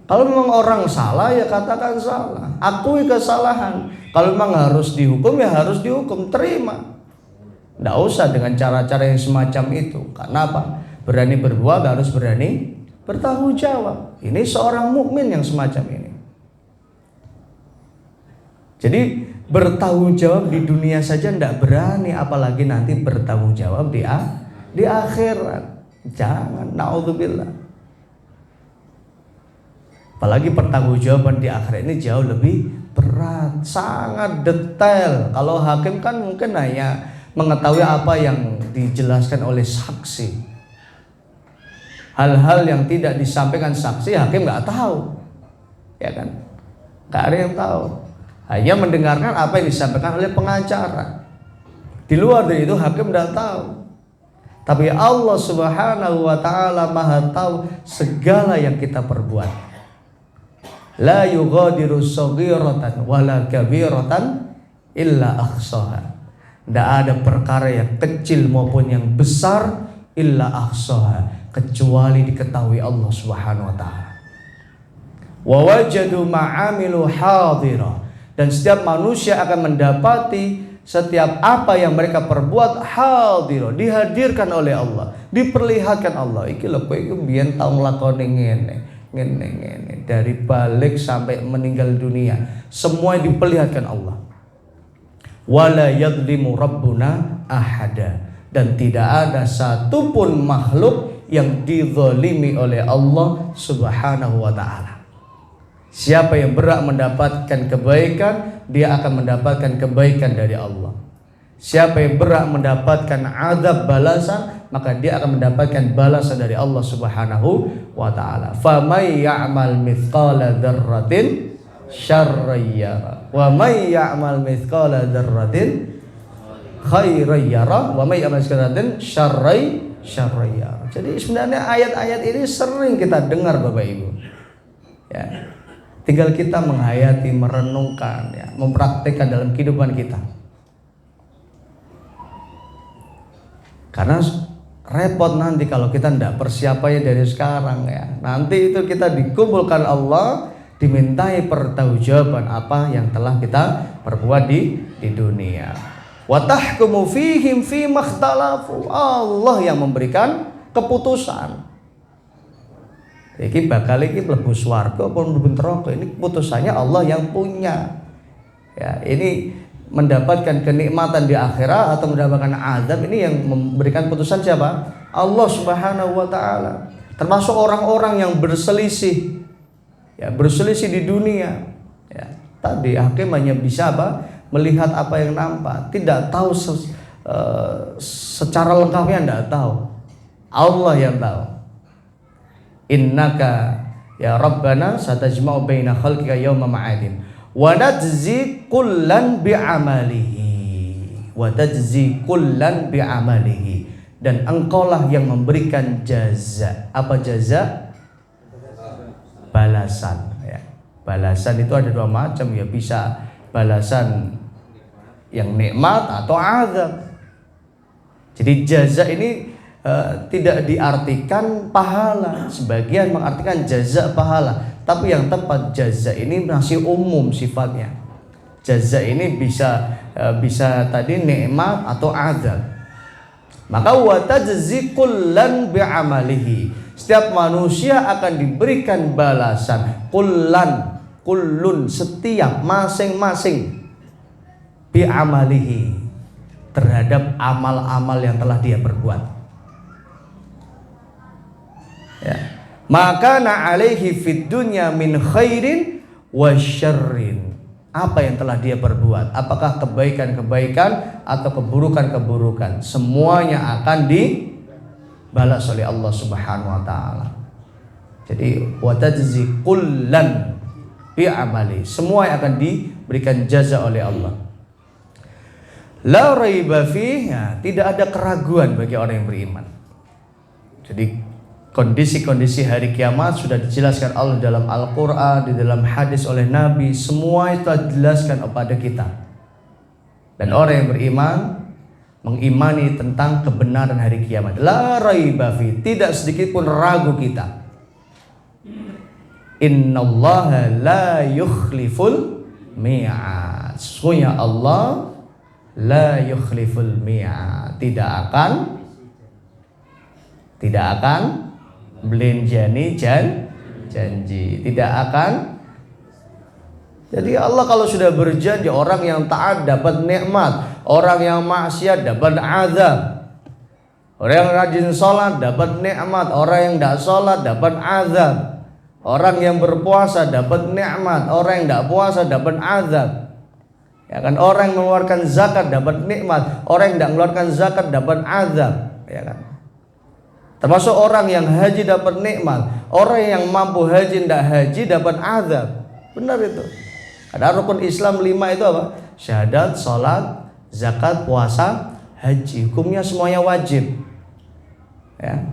Kalau memang orang salah ya katakan salah, akui kesalahan. Kalau memang harus dihukum ya harus dihukum, terima. Tidak usah dengan cara-cara yang semacam itu. Karena apa? Berani berbuat harus berani bertanggung jawab. Ini seorang mukmin yang semacam ini. Jadi bertanggung jawab di dunia saja tidak berani, apalagi nanti bertanggung jawab di akhirat. Jangan, naudzubillah. Apalagi pertanggungjawaban di akhirat ini jauh lebih berat, sangat detail. Kalau hakim kan mungkin hanya mengetahui apa yang dijelaskan oleh saksi. Hal-hal yang tidak disampaikan saksi hakim nggak tahu, ya kan? Nggak ada yang tahu. Hanya mendengarkan apa yang disampaikan oleh pengacara. Di luar dari itu hakim nggak tahu. Tapi Allah Subhanahu wa Ta'ala Maha tahu segala yang kita perbuat. La yughadiru shaghiratan wala kabiratan illa ahsaha. Tidak ada perkara yang kecil maupun yang besar illa ahsaha, kecuali diketahui Allah Subhanahu wa taala. Wa wajadu ma'amilu hadira, dan setiap manusia akan mendapati setiap apa yang mereka perbuat hadira, dihadirkan oleh Allah, diperlihatkan Allah. Iki lho kowe iki biyen tau nglakoni ngene. Dari balik sampai meninggal dunia semua diperlihatkan Allah. Wala yadlimu rabbuna ahada, dan tidak ada satupun makhluk yang dizalimi oleh Allah Subhanahu wa ta'ala. Siapa yang berhak mendapatkan kebaikan, dia akan mendapatkan kebaikan dari Allah. Siapa yang berhak mendapatkan azab balasan, maka dia akan mendapatkan balasan dari Allah Subhanahu wa ta'ala. Famay ya'mal mithqala dzarratin syarran yara wa may ya'mal mithqala dzarratin khairan yara wa may ya'mal mithqala dzarratin syarran yara. Jadi sebenarnya ayat-ayat ini sering kita dengar Bapak Ibu. Ya. Tinggal kita menghayati, merenungkan ya, mempraktikkan dalam kehidupan kita. Karena repot nanti kalau kita tidak persiapannya dari sekarang ya. Nanti itu kita dikumpulkan Allah, dimintai pertanggungjawaban apa yang telah kita perbuat di dunia. Wa tahkumu fihim fi makhtalafu. Allah yang memberikan keputusan. Iki bakal iki mlebu swarga apa mlebu neraka, ini keputusannya Allah yang punya. Ya, ini mendapatkan kenikmatan di akhirat atau mendapatkan azab, ini yang memberikan putusan siapa? Allah Subhanahu wa ta'ala. Termasuk orang-orang yang berselisih, ya, berselisih di dunia ya. Tadi hakim hanya bisa apa? Melihat apa yang nampak, tidak tahu secara lengkapnya, tidak tahu. Allah yang tahu. Innaka ya Rabbana satajma'u baina khalqika yawma ma'adin wa najzi kullan bi'amalihi wa tajzi kullan bi'amalihi, dan engkaulah yang memberikan jaza. Apa jaza? Balasan ya. Balasan itu ada dua macam ya, bisa balasan yang nikmat atau azab. Jadi jaza ini tidak diartikan pahala. Sebagian mengartikan jaza pahala, tapi yang tepat jaza ini masih umum sifatnya. Jaza ini bisa tadi nikmat atau azab. Maka wa tajzi kullan bi'amalihi, setiap manusia akan diberikan balasan. Kullun setiap, masing-masing, bi'amalihi, terhadap amal-amal yang telah dia perbuat. Ya. Maka na alaihi fid dunya min khairin wa syarrin. Apa yang telah dia perbuat, apakah kebaikan-kebaikan atau keburukan-keburukan, semuanya akan dibalas oleh Allah Subhanahu wa taala. Jadi wa tajzi kullan bi amali, semua yang akan diberikan jaza oleh Allah. La raiba fihi, tidak ada keraguan bagi orang yang beriman. Jadi kondisi-kondisi hari kiamat sudah dijelaskan Allah dalam Al-Quran, di dalam hadis oleh Nabi, semua itu dijelaskan kepada kita. Dan orang yang beriman mengimani tentang kebenaran hari kiamat. La raiba fi, tidak sedikit pun ragu kita. Innallaha la yukhliful mi'ad. Sesungguhnya Allah la yukhliful mi'ad, tidak akan belenjani janji, tidak akan. Jadi Allah kalau sudah berjanji, orang yang taat dapat nikmat, orang yang maksiat dapat azab. Orang yang rajin sholat dapat nikmat, orang yang tidak sholat dapat azab. Orang yang berpuasa dapat nikmat, orang yang tidak puasa dapat azab. Ya kan, orang yang mengeluarkan zakat dapat nikmat, orang yang tidak mengeluarkan zakat dapat azab, ya kan. Termasuk orang yang haji dapat nikmat, orang yang mampu haji tidak haji dapat azab. Benar itu. Ada rukun Islam 5 itu apa? Syahadat, salat, zakat, puasa, haji. Hukumnya semuanya wajib. Ya.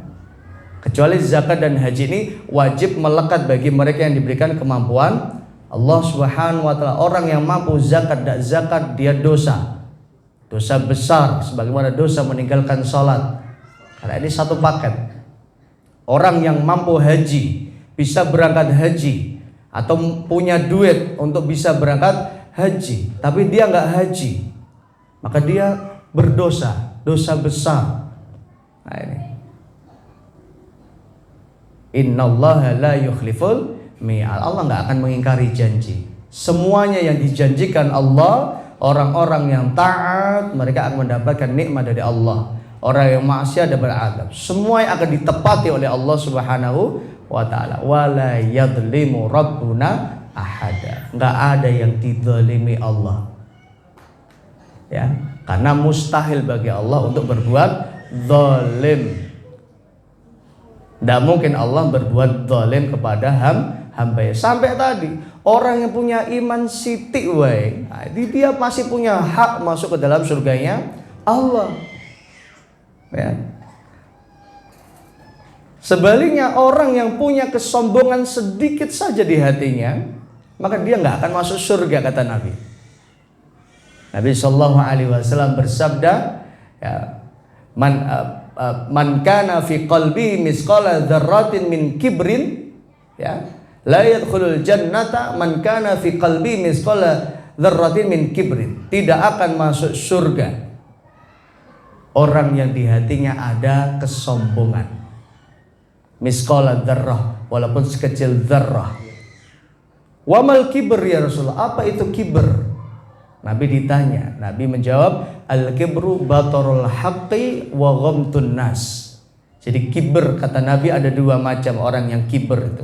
Kecuali zakat dan haji ini wajib melekat bagi mereka yang diberikan kemampuan Allah Subhanahu wa taala. Orang yang mampu zakat dan zakat dia dosa. Dosa besar sebagaimana dosa meninggalkan salat. Karena ini satu paket. Orang yang mampu haji, bisa berangkat haji, atau punya duit untuk bisa berangkat haji, tapi dia nggak haji, maka dia berdosa, dosa besar. Nah ini. Innallaha la yukhliful mi'ad. Allah nggak akan mengingkari janji. Semuanya yang dijanjikan Allah, orang-orang yang taat mereka akan mendapatkan nikmat dari Allah. Orang yang maksiat dapat azab. Semua yang akan ditepati oleh Allah Subhanahu wa taala. Wala yadlimu rabbuna ahada. Enggak ada yang dizalimi Allah. Ya, karena mustahil bagi Allah untuk berbuat zalim. Tidak mungkin Allah berbuat zalim kepada hamba. Sampai tadi orang yang punya iman sitik wae, dia masih punya hak masuk ke dalam surganya Allah. Ya. Sebaliknya orang yang punya kesombongan sedikit saja di hatinya, maka dia nggak akan masuk surga, kata Nabi. Nabi Shallallahu Alaihi Wasallam bersabda, ya, man kana fi qalbi misqala dzarratin min kibrin, ya, la yadkhulul jannata man kana fi qalbi misqala dzarratin min kibrin. Tidak akan masuk surga orang yang di hatinya ada kesombongan. Misqala dzarrah, walaupun sekecil dzarrah. Wa mal kibr ya Rasulullah? Apa itu kibr? Nabi ditanya, Nabi menjawab, al-kibru batarul haqqi wa ghamtun nas. Jadi kibr, kata Nabi, ada dua macam orang yang kibr itu.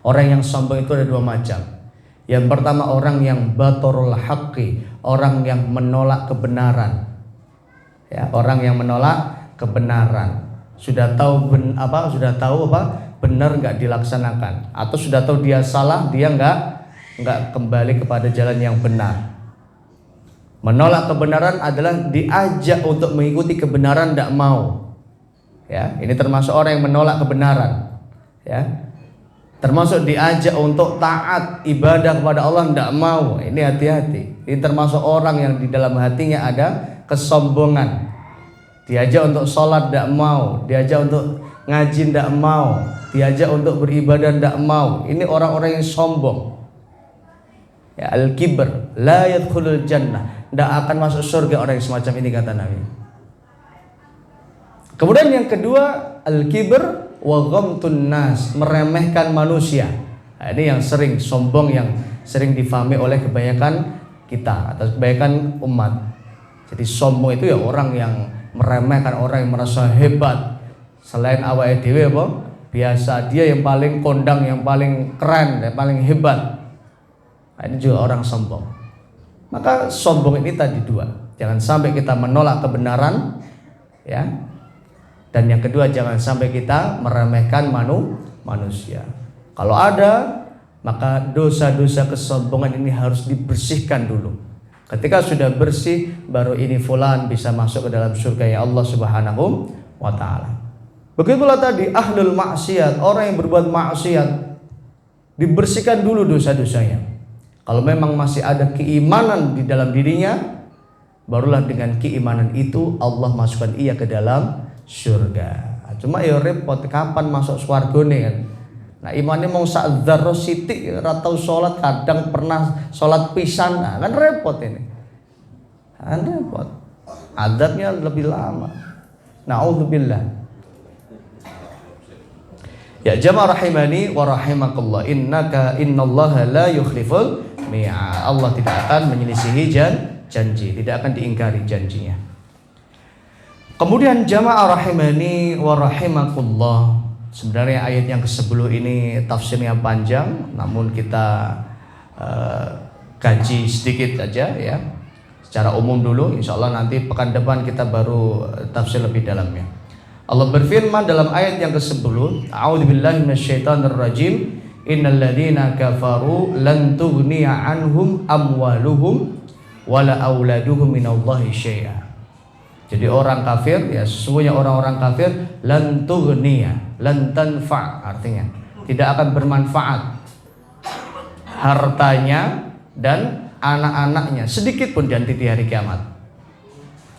Orang yang sombong itu ada dua macam. Yang pertama orang yang batarul haqqi, orang yang menolak kebenaran. Ya, orang yang menolak kebenaran, sudah tahu benar nggak dilaksanakan, atau sudah tahu dia salah, dia nggak kembali kepada jalan yang benar. Menolak kebenaran adalah diajak untuk mengikuti kebenaran, tidak mau. Ya, ini termasuk orang yang menolak kebenaran. Ya, termasuk diajak untuk taat ibadah kepada Allah, tidak mau. Ini hati-hati. Ini termasuk orang yang di dalam hatinya ada kesombongan. Diajak untuk sholat tidak mau, diajak untuk ngaji tidak mau, diajak untuk beribadah tidak mau. Ini orang-orang yang sombong. Ya, al-kibr la yadkhulul jannah, tidak akan masuk surga orang yang semacam ini, kata Nabi. Kemudian yang kedua, al-kibr wa ghamtun nas, meremehkan manusia. Nah, ini yang sering sombong, yang sering difahami oleh kebanyakan kita atau kebanyakan umat. Jadi sombong itu ya orang yang meremehkan, orang yang merasa hebat. Selain awake dhewe apa? biasa, dia yang paling kondang, yang paling keren, yang paling hebat. Nah, ini juga orang sombong. Maka sombong ini tadi dua. Jangan sampai kita menolak kebenaran, ya. Dan yang kedua, jangan sampai kita meremehkan manusia. Kalau ada, maka dosa-dosa kesombongan ini harus dibersihkan dulu. Ketika sudah bersih, baru ini fulan bisa masuk ke dalam surga ya Allah Subhanahu wa ta'ala. Begitulah tadi ahlul maksiat, orang yang berbuat maksiat, dibersihkan dulu dosa-dosanya. Kalau memang masih ada keimanan di dalam dirinya, barulah dengan keimanan itu Allah masukkan ia ke dalam surga. Cuma ya repot, kapan masuk swargane kan? Nah, imannya mau sak dzarrah sithik ora tau salat, kadang pernah salat pisan. Nah, kan repot ini. Kan repot. Adabnya lebih lama. Nauzubillah. Ya jamaah rahimani wa rahimakallah, innallaha la yukhliful mi'ad. Allah tidak akan menyelisihi janji, tidak akan diingkari janjinya. Kemudian jamaah rahimani wa rahimakallah, sebenarnya ayat yang ke-10 ini tafsirnya panjang, namun kita kaji sedikit saja ya, secara umum dulu. Insya Allah nanti pekan depan kita baru tafsir lebih dalamnya. Allah berfirman dalam ayat yang ke-10, A'udzubillahi minasyaitonirrajim, innal ladzina kafaru lan tughniya anhum amwaluhum wala auladuhum minallahi syai'a. Jadi orang kafir, ya sesungguhnya orang-orang kafir, lan tughniya, lan tanfa', artinya tidak akan bermanfaat hartanya dan anak-anaknya sedikit pun nanti di hari kiamat.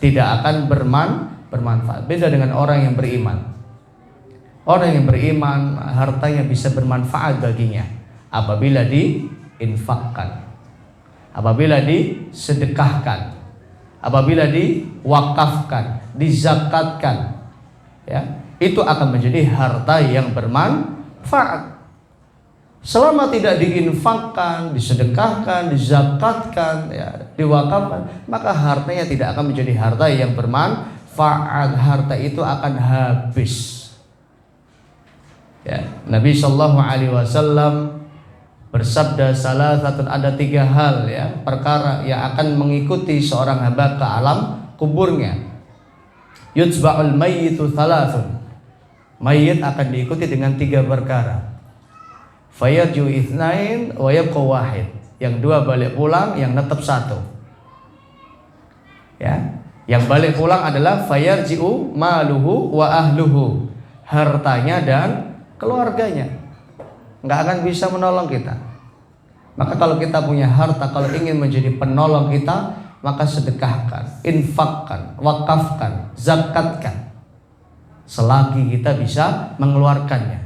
Tidak akan bermanfaat. Beda dengan orang yang beriman. Orang yang beriman, hartanya bisa bermanfaat baginya apabila diinfakkan, apabila disedekahkan, apabila diwakafkan, dizakatkan, ya, itu akan menjadi harta yang bermanfaat. Selama tidak diinfakkan, disedekahkan, dizakatkan, ya, diwakafkan, maka hartanya tidak akan menjadi harta yang bermanfaat. Harta itu akan habis. Ya, Nabi Shallallahu Alaihi Wasallam bersabda, salasatun, ada 3 hal, ya, perkara yang akan mengikuti seorang hamba ke alam kuburnya. Yutsba'ul mayyitu thalathun, mayit akan diikuti dengan 3 perkara. Fayarju itsnain wa yabqa wahid, yang 2 balik pulang, yang netap 1. Ya, yang balik pulang adalah fayarji'u maluhu wa ahluhu, hartanya dan keluarganya. Nggak akan bisa menolong kita. Maka kalau kita punya harta, kalau ingin menjadi penolong kita, maka sedekahkan, infakkan, wakafkan, zakatkan, selagi kita bisa mengeluarkannya.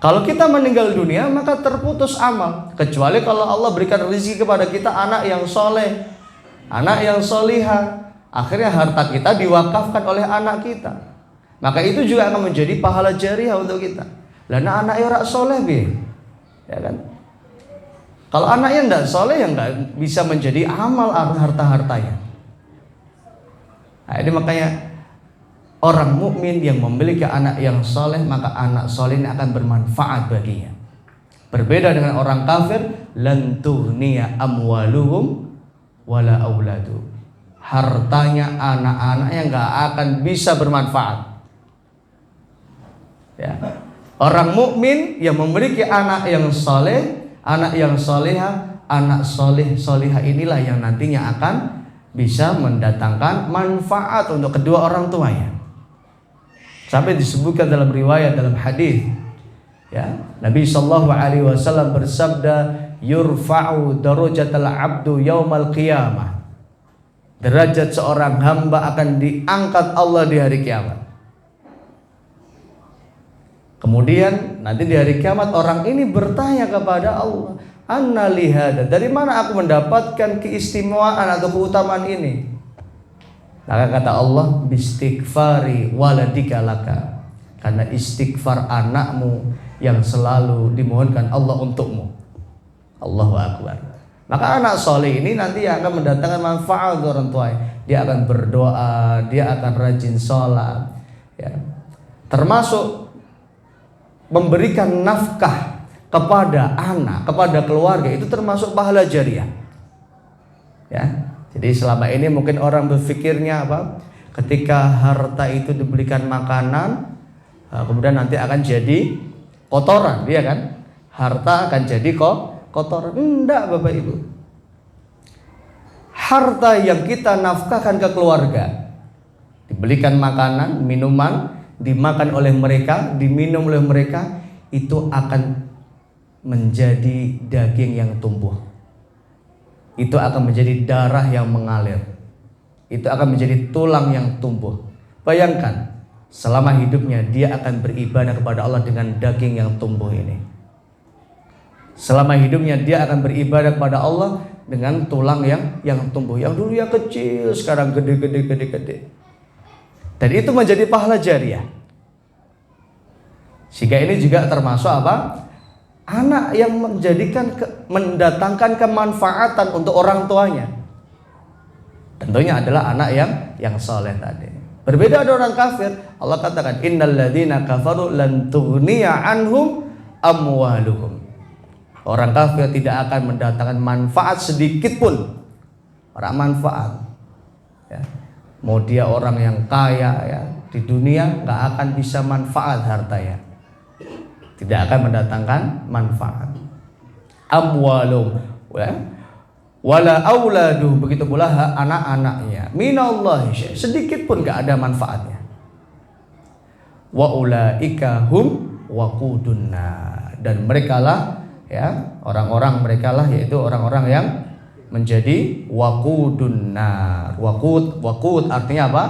Kalau kita meninggal dunia, maka terputus amal, kecuali kalau Allah berikan rezeki kepada kita anak yang soleh, anak yang solihah, akhirnya harta kita diwakafkan oleh anak kita, maka itu juga akan menjadi pahala jariah untuk kita. Lah anaknya ora soleh bi, ya kan? Kalau anaknya tidak soleh, ya nggak bisa menjadi amal harta-hartanya. Nah, ini makanya orang mukmin yang memiliki anak yang soleh, maka anak soleh ini akan bermanfaat baginya. Berbeda dengan orang kafir, lan tughniya amwaluhum wala auladu, hartanya anak-anaknya nggak akan bisa bermanfaat. Ya. Orang mukmin yang memiliki anak yang soleh, anak yang solehah, anak solehah inilah yang nantinya akan bisa mendatangkan manfaat untuk kedua orang tuanya. Sampai disebutkan dalam riwayat, dalam hadis, ya, Nabi Shallallahu Alaihi Wasallam bersabda, yurfa'u darajatal abdu yaumal qiyamah, derajat seorang hamba akan diangkat Allah di hari kiamat. Kemudian nanti di hari kiamat orang ini bertanya kepada Allah, anna lihada, dari mana aku mendapatkan keistimewaan atau keutamaan ini? Maka kata Allah, bistighfari waladika laka, karena istighfar anakmu yang selalu dimohonkan Allah untukmu. Allahu Akbar. Maka anak soleh ini nanti akan mendatangkan manfaat untuk orang tua. Dia akan berdoa, dia akan rajin sholat, ya. Termasuk memberikan nafkah kepada anak, kepada keluarga, itu termasuk pahala jariah. Ya. Jadi selama ini mungkin orang berpikirnya apa? Ketika harta itu diberikan makanan, kemudian nanti akan jadi kotoran, ya kan? Harta akan jadi kotoran. Enggak, Bapak Ibu. Harta yang kita nafkahkan ke keluarga, dibelikan makanan, minuman, dimakan oleh mereka, diminum oleh mereka, itu akan menjadi daging yang tumbuh. Itu akan menjadi darah yang mengalir. Itu akan menjadi tulang yang tumbuh. Bayangkan, selama hidupnya dia akan beribadah kepada Allah dengan daging yang tumbuh ini. Selama hidupnya dia akan beribadah kepada Allah dengan tulang yang tumbuh. Yang dulu yang kecil, sekarang gede. Dan itu menjadi pahala jariah. Sehingga ini juga termasuk apa? Anak yang mendatangkan kemanfaatan untuk orang tuanya. Tentunya adalah anak yang soleh tadi. Berbeda dengan orang kafir. Allah katakan, innal ladzina kafaru lan tughniya anhum amwaluhum. Orang kafir tidak akan mendatangkan manfaat sedikit pun. Orang manfaat. Ya. Mau dia orang yang kaya ya, di dunia nggak akan bisa manfaat hartanya. Tidak akan mendatangkan manfaat. Amwalum ya. Wala auladu, begitu pula anak-anaknya. Minallahi syai', sedikit pun enggak ada manfaatnya. Wa ulaika hum waqudun nar, dan merekalah ya, orang-orang merekalah yaitu orang-orang yang menjadi waqudun nar. Waqud artinya apa?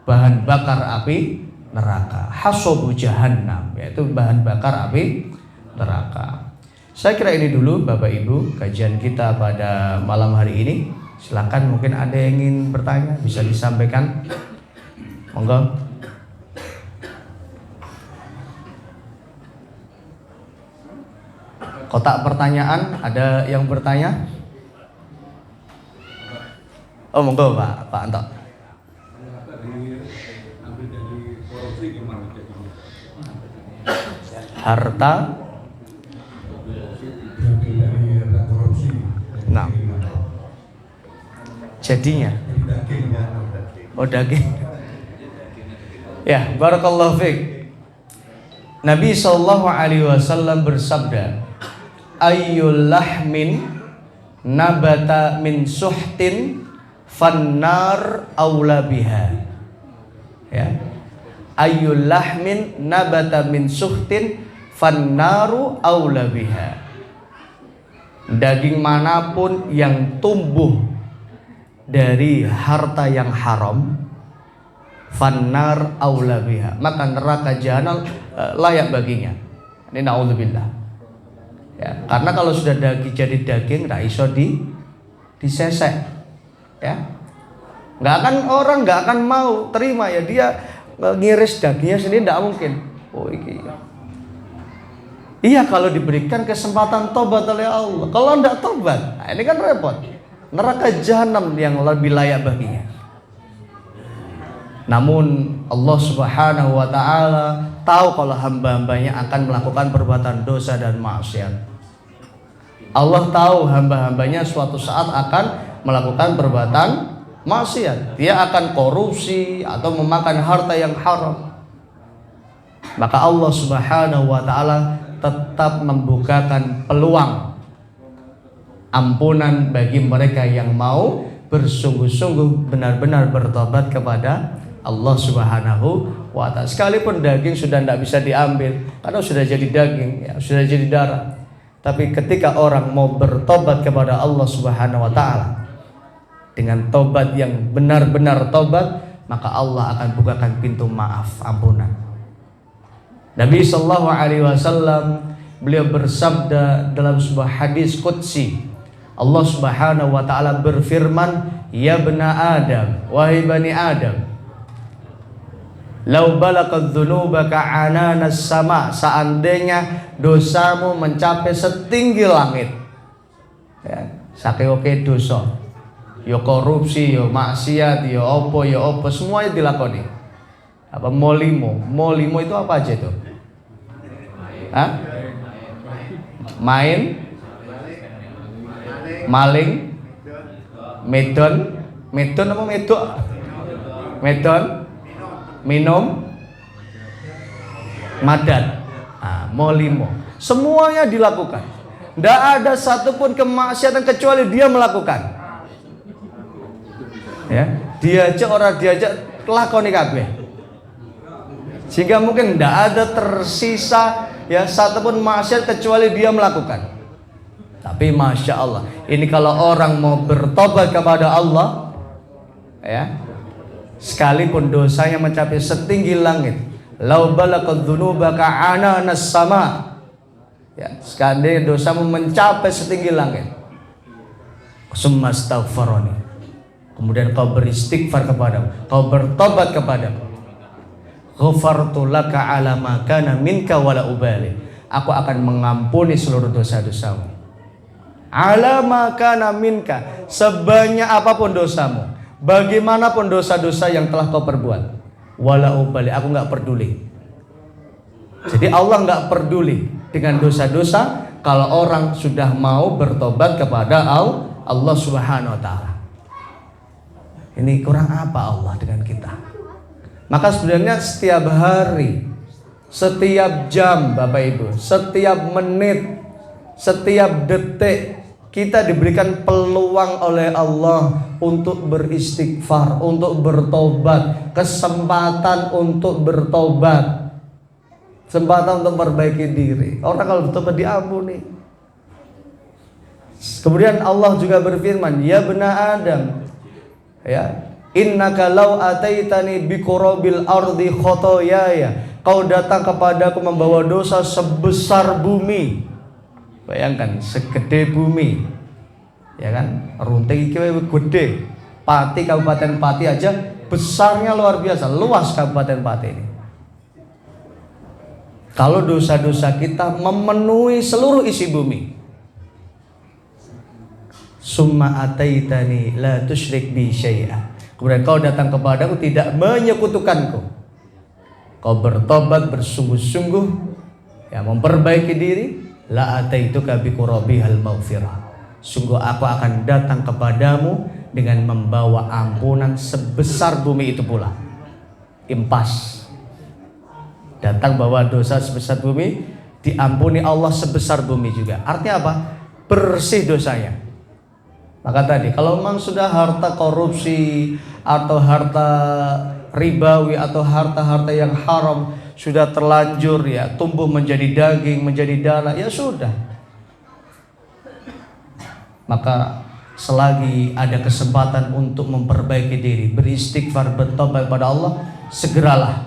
Bahan bakar api neraka. Hasabu jahannam, yaitu bahan bakar api neraka. Saya kira ini dulu Bapak Ibu kajian kita pada malam hari ini. Silakan, mungkin ada yang ingin bertanya, bisa disampaikan. Monggo. Kotak pertanyaan, ada yang bertanya? Oh, monggo Pak Anto. Harta. Nah, jadinya. Oh, daging. Ya, barakallahu fiik. Nabi SAW bersabda, ayyul lahmin nabata min suhtin fannar aula biha. Ya. Ayyul lahmin nabata min suhtin fannaru aula biha. Daging manapun yang tumbuh dari harta yang haram, fannar aula biha, maka neraka jahanam layak baginya. Ini naudzubillah. Ya, karena kalau sudah jadi daging nggak iso disesek, ya, orang nggak akan mau terima ya, dia ngiris dagingnya sendiri nggak mungkin. Oh iki. Iya, kalau diberikan kesempatan tobat oleh Allah. Kalau tidak tobat, nah ini kan repot. Neraka jahanam yang lebih layak baginya. Namun Allah Subhanahu wa ta'ala tahu kalau hamba-hambanya akan melakukan perbuatan dosa dan maksiat. Allah tahu hamba-hambanya suatu saat akan melakukan perbuatan maksiat. Dia akan korupsi atau memakan harta yang haram. Maka Allah Subhanahu wa ta'ala tetap membukakan peluang ampunan bagi mereka yang mau bersungguh-sungguh benar-benar bertobat kepada Allah Subhanahu wa ta'ala. Sekalipun daging sudah tidak bisa diambil karena sudah jadi daging, ya, sudah jadi darah. Tapi ketika orang mau bertobat kepada Allah Subhanahu wa ta'ala dengan tobat yang benar-benar tobat, maka Allah akan bukakan pintu maaf, ampunan. Nabi sallallahu alaihi wasallam beliau bersabda dalam sebuah hadis qudsi. Allah Subhanahu wa taala berfirman, "Ya bani Adam, wahai bani Adam, lau balaghat dzunubaka ananas sama, seandainya dosamu mencapai setinggi langit." Ya, saking dosa. Ya korupsi, ya maksiat, ya opo, semuanya dilakoni. Apa molimo itu apa aja itu? Hah? Main, maling, medon apa medok? Medon, minum, madat, molimo. Semuanya dilakukan. Tidak ada satupun kemaksiatan kecuali dia melakukan. Ya, diajak orang diajak lakoni kabeh. Sehingga mungkin tidak ada tersisa ya satupun maksiat kecuali dia melakukan. Tapi masya Allah, ini kalau orang mau bertobat kepada Allah, ya, sekalipun dosanya mencapai setinggi langit, lau balaghat dzunubaka ananas sama, ya, sekali dosamu mencapai setinggi langit, summa astaghfarani, kemudian kau beristighfar kepadamu, kau bertobat kepadamu, ghafartu laka ala ma kana minka wala ubali, aku akan mengampuni seluruh dosa-dosamu. Ala ma kana minka, sebanyak apapun dosamu, bagaimanapun dosa-dosa yang telah kau perbuat, wala ubali, aku nggak peduli. Jadi Allah nggak peduli dengan dosa-dosa kalau orang sudah mau bertobat kepada Allah Subhanahu wa taala. Ini kurang apa Allah dengan kita? Maka sebenarnya setiap hari, setiap jam Bapak Ibu, setiap menit, setiap detik kita diberikan peluang oleh Allah untuk beristighfar, untuk bertobat, kesempatan untuk bertobat, kesempatan untuk memperbaiki diri. Orang kalau bertobat diampuni. Kemudian Allah juga berfirman, ya bena Adam, ya, innaka law ataitani biqurabil ardi khotoyaya, kau datang kepadaku membawa dosa sebesar bumi. Bayangkan segede bumi, ya kan? Runting iki gede. Pati, Kabupaten Pati aja besarnya luar biasa, luas Kabupaten Pati ini. Kalau dosa-dosa kita memenuhi seluruh isi bumi. Summa ataitani la tusyrik bi syai'a. Kemudian kau datang kepadaku tidak menyekutukanku. Kau bertobat bersungguh-sungguh, ya, memperbaiki diri, la ataituka bi qurabihal maghfirah. Sungguh aku akan datang kepadamu dengan membawa ampunan sebesar bumi itu pula. Impas. Datang bawa dosa sebesar bumi, diampuni Allah sebesar bumi juga. Artinya apa? Bersih dosanya. Maka tadi kalau memang sudah harta korupsi atau harta ribawi atau harta-harta yang haram sudah terlanjur ya tumbuh menjadi daging, menjadi darah, ya sudah. Maka selagi ada kesempatan untuk memperbaiki diri, beristighfar, bertobat kepada Allah, segeralah.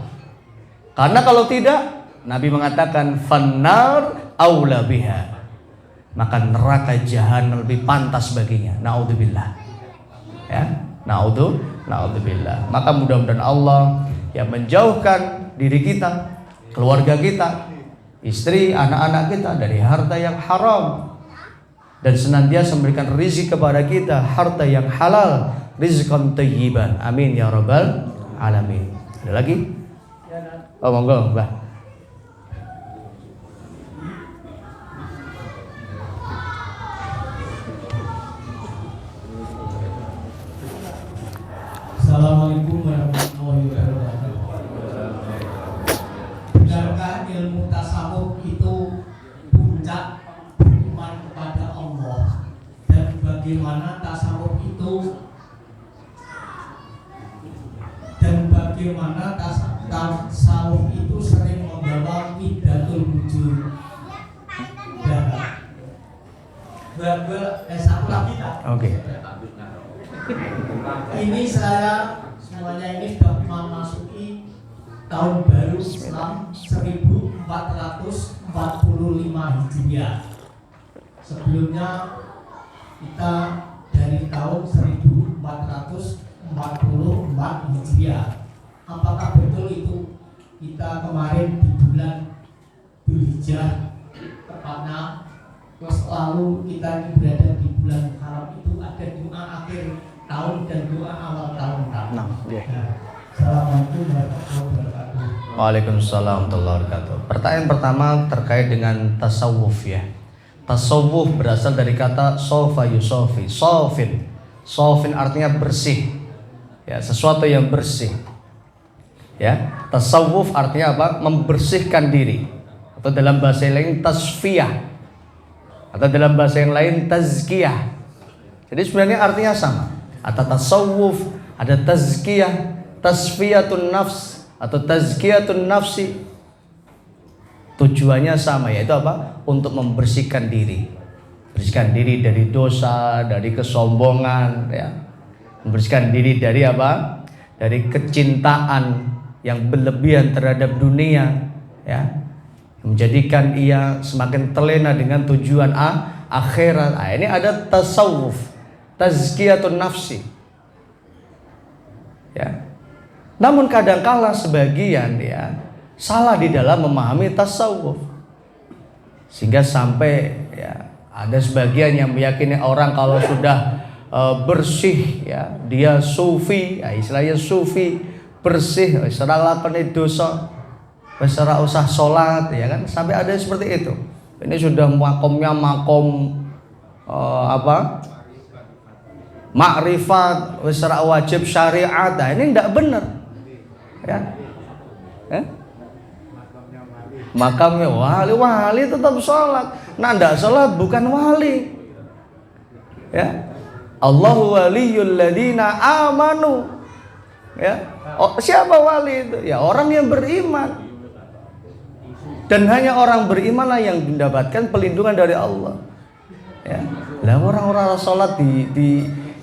Karena kalau tidak, Nabi mengatakan fannar aula biha, maka neraka jahanam lebih pantas baginya. Naudzubillah. Ya, naudzubillah. Maka mudah-mudahan Allah ya menjauhkan diri kita, keluarga kita, istri, anak-anak kita dari harta yang haram, dan senantiasa memberikan rezeki kepada kita harta yang halal, rizqan thayyiban. Amin ya rabbal alamin. Ada lagi? Oh monggo, Mbah. Assalamualaikum warahmatullahi wabarakatuh. Benarkah ilmu tasawuf itu puncak beriman kepada Allah, dan bagaimana tasawuf itu sering membawa widatul wujud darat. Satu lagi tak? Oke. Ini saya semuanya ini sudah memasuki tahun baru Islam 1445 Hijriah. Sebelumnya kita dari tahun 1444 Hijriah. Apakah betul itu kita kemarin di bulan Dzulhijjah tepatnya, terus lalu kita ini berada di bulan Haram, itu ada doa akhir tahun dan doa awal tahun. Nah, yeah. Assalamualaikum warahmatullahi wabarakatuh. Waalaikumsalam warahmatullahi wabarakatuh. Pertanyaan pertama terkait dengan tasawuf ya. Tasawuf berasal dari kata sofa yusofi, sofin. Sofin artinya bersih. Ya, sesuatu yang bersih. Ya, tasawuf artinya apa? Membersihkan diri. Atau dalam bahasa yang lain tasfiyah. Atau dalam bahasa yang lain tazkiyah. Jadi sebenarnya artinya sama. Ada tasawuf, ada tazkiyah, tasfiyatun nafs atau tazkiyatun nafsi. Tujuannya sama, yaitu apa? Untuk membersihkan diri. Membersihkan diri dari dosa, dari kesombongan ya. Membersihkan diri dari apa? Dari kecintaan yang berlebihan terhadap dunia ya. Menjadikan ia semakin terlena dengan tujuan akhirat. Nah, ini ada tasawuf, tazkiyatun nafsi. Ya. Namun kadangkala sebagian ya salah di dalam memahami tasawuf. Sehingga sampai ya ada sebagian yang meyakini orang kalau sudah bersih ya, dia sufi, ya, istilahnya sufi, bersih, ora lakone dosa, wis ora usah salat ya kan, sampai ada seperti itu. Ini sudah makomnya makom makrifat, wis ora wajib syariat. Nah, ini tidak benar. Ya. Makamnya wali tetap sholat. Nah, tidak sholat bukan wali. Ya. Allahu waliyul ladina amanu. Ya. Oh, siapa wali itu? Ya orang yang beriman. Dan hanya orang berimanlah yang mendapatkan pelindungan dari Allah. Ya. Lah orang-orang sholat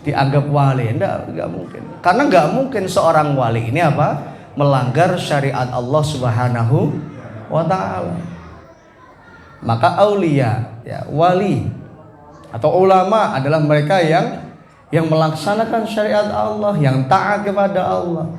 dianggap wali, enggak mungkin. Karena enggak mungkin seorang wali ini apa? Melanggar syariat Allah Subhanahu wa ta'ala. Maka aulia ya, wali atau ulama adalah mereka yang melaksanakan syariat Allah, yang taat kepada Allah.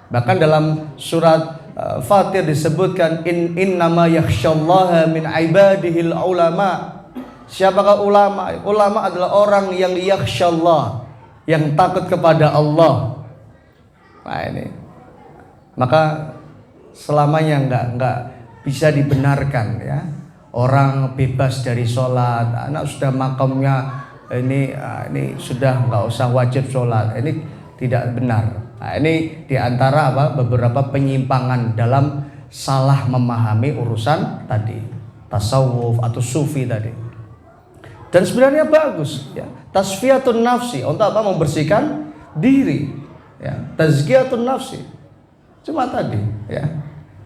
Bahkan dalam surat Fatir disebutkan innama yakhsyallaha min ibadihil ulama. Siapakah ulama? Ulama adalah orang yang yakhsyallah, yang takut kepada Allah. Nah ini. Maka selamanya enggak bisa dibenarkan ya. Orang bebas dari sholat, anak sudah makamnya ini sudah enggak usah wajib sholat. Ini tidak benar. Nah, ini diantara beberapa penyimpangan dalam salah memahami urusan tadi, tasawuf atau sufi tadi. Dan sebenarnya bagus ya. Tasfiyatun nafsi, untuk apa? Membersihkan diri ya. Tazkiyatun nafsi. Cuma tadi ya,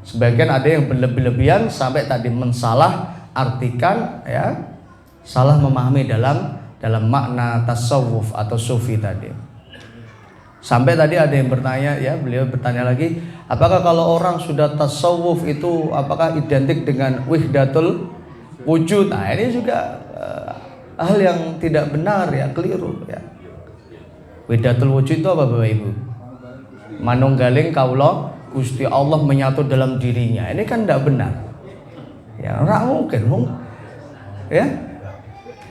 sebagian ada yang berlebihan sampai tadi mensalah artikan ya, salah memahami dalam makna tasawuf atau sufi tadi. Sampai tadi ada yang bertanya ya, beliau bertanya lagi, apakah kalau orang sudah tasawuf itu apakah identik dengan wihdatul wujud? Nah, ini juga hal yang tidak benar ya, keliru ya. Wihdatul wujud itu apa Bapak Ibu? Manunggaling kaula Gusti Allah menyatu dalam dirinya. Ini kan tidak benar. Ya, ora mungkin, ya.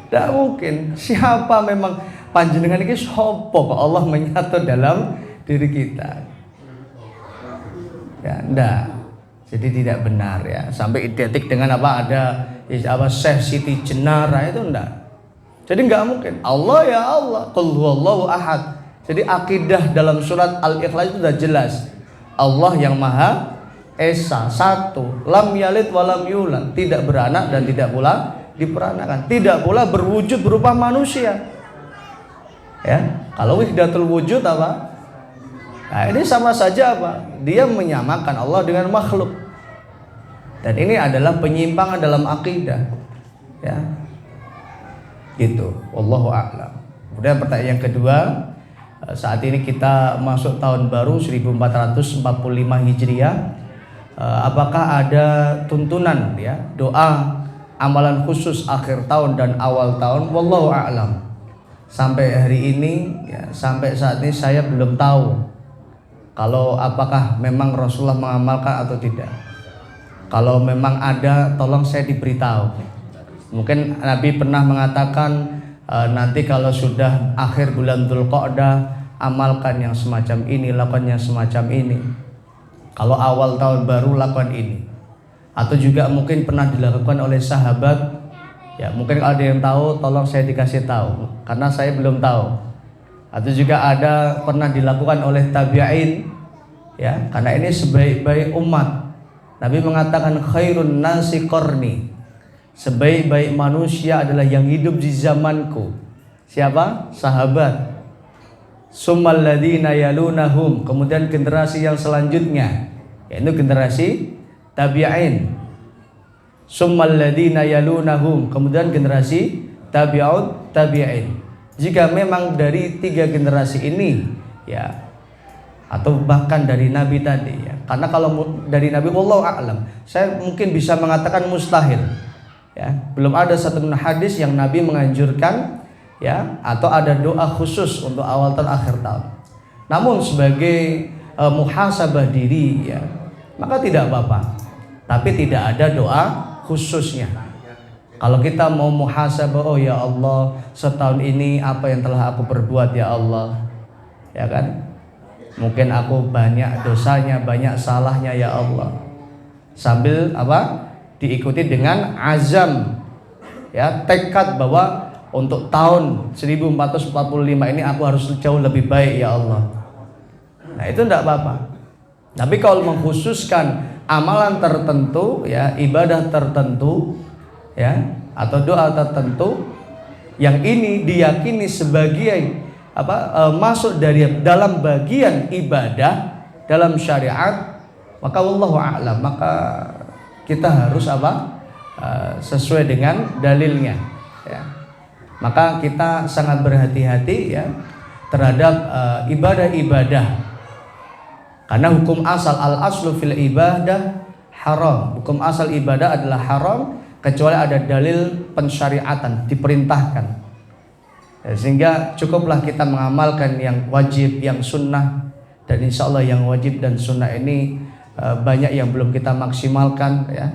Tidak mungkin. Siapa memang panjenengan ini sapa kok Allah menyatu dalam diri kita? Ya, enggak. Jadi tidak benar ya. Sampai identik dengan Syekh Siti Jenar itu enggak. Jadi enggak mungkin. Allah ya Allah, qul huwallahu ahad. Jadi akidah dalam surat Al-Ikhlas itu sudah jelas. Allah yang Maha Esa, satu, lam yalid walam yulad, tidak beranak dan tidak pula diperanakan, tidak pula berwujud berupa manusia. Ya, kalau wahdatul wujud apa? Nah, ini sama saja apa? Dia menyamakan Allah dengan makhluk. Dan ini adalah penyimpangan dalam akidah. Ya. Gitu. Wallahu a'lam. Kemudian pertanyaan yang kedua, saat ini kita masuk tahun baru 1445 Hijriah. Apakah ada tuntunan ya, doa, amalan khusus akhir tahun dan awal tahun? Wallahu a'lam. Sampai hari ini ya, sampai saat ini saya belum tahu kalau apakah memang Rasulullah mengamalkan atau tidak. Kalau memang ada, tolong saya diberitahu. Mungkin Nabi pernah mengatakan nanti kalau sudah akhir bulan Dzulqa'dah, amalkan yang semacam ini, lakukan yang semacam ini. Kalau awal tahun baru lakukan ini. Atau juga mungkin pernah dilakukan oleh sahabat. Ya, mungkin kalau ada yang tahu tolong saya dikasih tahu karena saya belum tahu. Atau juga ada pernah dilakukan oleh tabi'in, ya, karena ini sebaik-baik umat. Nabi mengatakan khairun nasi qarni. Sebaik-baik manusia adalah yang hidup di zamanku. Siapa? Sahabat. Summal ladzina yalunahum, kemudian generasi yang selanjutnya, yaitu generasi tabi'in. Summal ladzina yalunahum, kemudian generasi tabi'ut tabi'in. Jika memang dari 3 generasi ini, ya, atau bahkan dari Nabi tadi, ya. Karena kalau dari Nabi, wallahu a'lam, saya mungkin bisa mengatakan mustahil. Ya, belum ada satu hadis yang Nabi menganjurkan, ya, atau ada doa khusus untuk awal tahun akhir tahun. Namun sebagai muhasabah diri, ya, maka tidak apa-apa. Tapi tidak ada doa khususnya. Kalau kita mau muhasabah, oh ya Allah, setahun ini apa yang telah aku perbuat ya Allah, ya kan? Mungkin aku banyak dosanya, banyak salahnya ya Allah. Sambil apa? Diikuti dengan azam, ya, tekad bahwa untuk tahun 1445 ini aku harus jauh lebih baik ya Allah. Nah, itu tidak apa-apa. Tapi kalau mengkhususkan amalan tertentu, ya, ibadah tertentu, ya, atau doa tertentu yang ini diyakini sebagai masuk dalam bagian ibadah dalam syariat, maka wallahu a'lam, maka kita harus sesuai dengan dalilnya, ya. Maka kita sangat berhati-hati, ya, terhadap ibadah-ibadah, karena hukum asal al-aslu fil ibadah haram. Hukum asal ibadah adalah haram kecuali ada dalil pensyariatan, diperintahkan, ya, sehingga cukuplah kita mengamalkan yang wajib, yang sunnah. Dan insya Allah yang wajib dan sunnah ini banyak yang belum kita maksimalkan, ya,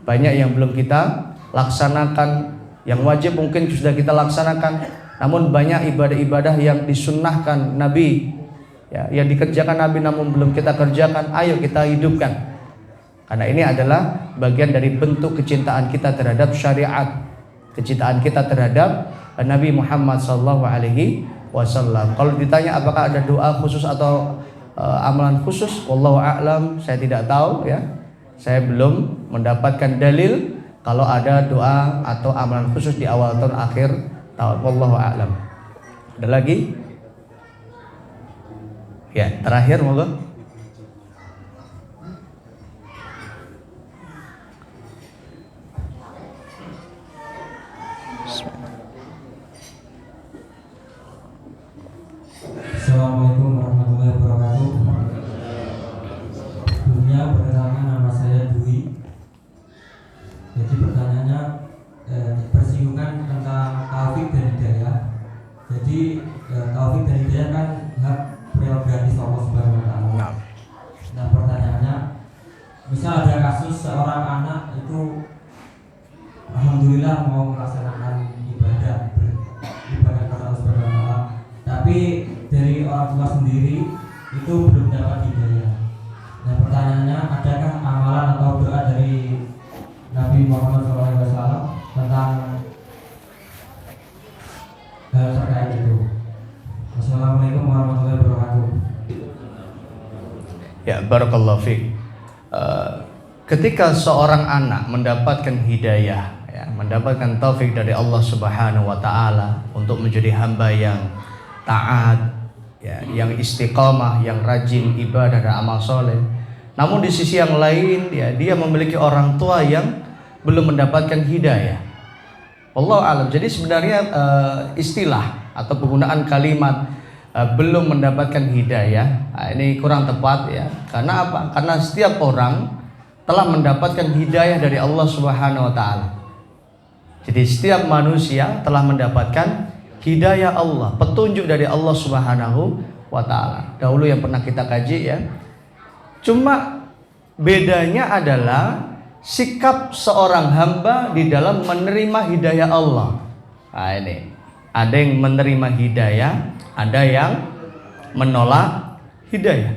banyak yang belum kita laksanakan. Yang wajib mungkin sudah kita laksanakan, namun banyak ibadah-ibadah yang disunnahkan Nabi, ya, yang dikerjakan Nabi namun belum kita kerjakan. Ayo kita hidupkan, karena ini adalah bagian dari bentuk kecintaan kita terhadap syariat, kecintaan kita terhadap Nabi Muhammad SAW. Kalau ditanya apakah ada doa khusus atau amalan khusus, wallahu a'lam, saya tidak tahu, ya. Saya belum mendapatkan dalil kalau ada doa atau amalan khusus di awal tahun akhir tahun, wallahu a'lam. Ada lagi? Ya, terakhir moga. Assalamualaikum warahmatullahi wabarakatuh. Dunia, perkenalkan nama saya Dwi. Jadi pertanyaannya bersinggungan tentang taufik dan hidayah. Jadi taufik dan hidayah kan hak prerogatif Allah Subhanahu wa taala. Nah, pertanyaannya, misal ada kasus seorang anak itu alhamdulillah mau melaksanakan ibadah kepada Allah Subhanahu wa taala, tapi dari orang tua sendiri itu belum dapat hidayah. Nah, pertanyaannya, adakah amalan atau doa dari Nabi Muhammad SAW tentang hal terkait itu? Wassalamualaikum warahmatullahi wabarakatuh. Ya, barakallahu fiik. Ketika seorang anak mendapatkan hidayah, ya, mendapatkan taufik dari Allah Subhanahu wa taala untuk menjadi hamba yang taat, ya, yang istiqamah, yang rajin ibadah dan amal soleh. Namun di sisi yang lain, ya, dia memiliki orang tua yang belum mendapatkan hidayah. Wallahu a'lam. Jadi sebenarnya istilah atau penggunaan kalimat belum mendapatkan hidayah, ini kurang tepat, ya. Karena apa? Karena setiap orang telah mendapatkan hidayah dari Allah Subhanahu wa taala. Jadi setiap manusia telah mendapatkan hidayah Allah, petunjuk dari Allah Subhanahu wa taala. Dahulu yang pernah kita kaji, ya. Cuma bedanya adalah sikap seorang hamba di dalam menerima hidayah Allah. Nah, ini ada yang menerima hidayah, ada yang menolak hidayah.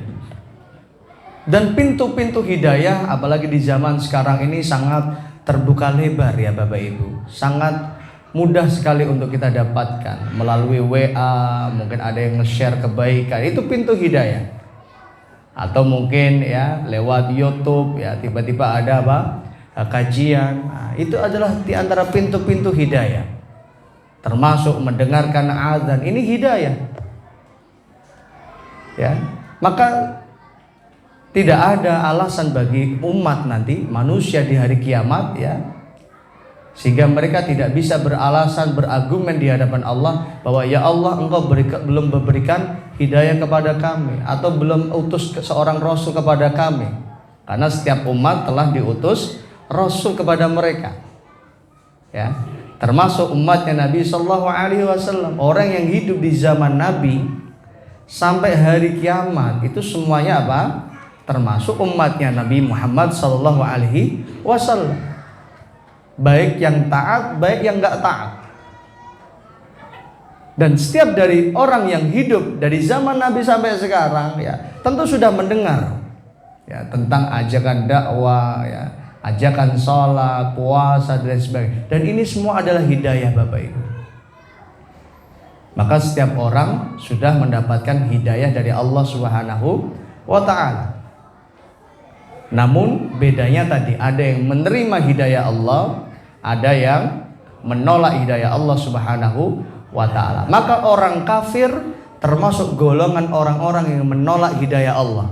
Dan pintu-pintu hidayah apalagi di zaman sekarang ini sangat terbuka lebar ya Bapak Ibu. Sangat mudah sekali untuk kita dapatkan melalui WA, mungkin ada yang nge-share kebaikan, itu pintu hidayah. Atau mungkin ya lewat YouTube ya tiba-tiba ada apa? Kajian. Nah, itu adalah di antara pintu-pintu hidayah. Termasuk mendengarkan azan, ini hidayah. Ya. Maka tidak ada alasan bagi umat nanti manusia di hari kiamat ya, sehingga mereka tidak bisa beralasan berargumen di hadapan Allah bahwa ya Allah engkau belum memberikan hidayah kepada kami atau belum utus seorang rasul kepada kami, karena setiap umat telah diutus rasul kepada mereka ya, termasuk umatnya Nabi Shallallahu Alaihi Wasallam. Orang yang hidup di zaman Nabi sampai hari kiamat itu semuanya apa? Termasuk umatnya Nabi Muhammad Sallallahu Alaihi Wasallam, baik yang taat, baik yang nggak taat. Dan setiap dari orang yang hidup dari zaman Nabi sampai sekarang ya tentu sudah mendengar ya tentang ajakan dakwah ya, ajakan sholat, puasa dan sebagainya. Dan ini semua adalah hidayah Bapak Ibu. Maka setiap orang sudah mendapatkan hidayah dari Allah Subhanahu wa Ta'ala. Namun bedanya tadi, ada yang menerima hidayah Allah, ada yang menolak hidayah Allah Subhanahu wa Ta'ala. Maka orang kafir termasuk golongan orang-orang yang menolak hidayah Allah.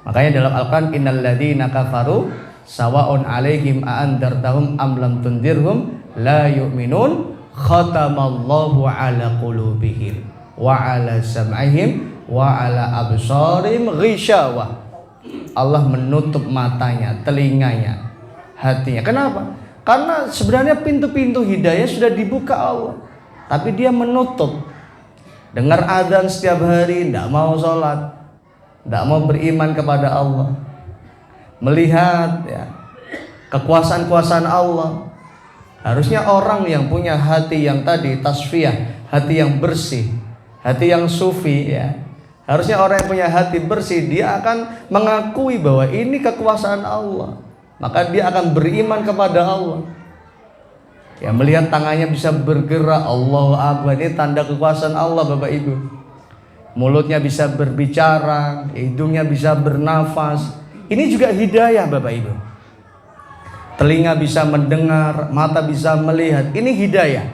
Makanya dalam Al-Quran, innal ladzina kafaru sawa'un alaihim a'andartahum am lam tundirhum la yu'minun khatamallahu ala qulubihim wa ala sam'ihim wa ala absarihim ghishawah. Allah menutup matanya, telinganya, hatinya. Kenapa? Karena sebenarnya pintu-pintu hidayah sudah dibuka Allah, tapi dia menutup. Dengar adzan setiap hari, tidak mau sholat, tidak mau beriman kepada Allah, melihat ya kekuasaan-kuasaan Allah. Harusnya orang yang punya hati yang tadi tasfiyah, hati yang bersih, hati yang sufi ya, harusnya orang yang punya hati bersih, dia akan mengakui bahwa ini kekuasaan Allah, maka dia akan beriman kepada Allah. Ya, melihat tangannya bisa bergerak, Allahu Akbar, ini tanda kekuasaan Allah Bapak Ibu. Mulutnya bisa berbicara, hidungnya bisa bernafas, ini juga hidayah Bapak Ibu. Telinga bisa mendengar, mata bisa melihat, ini hidayah.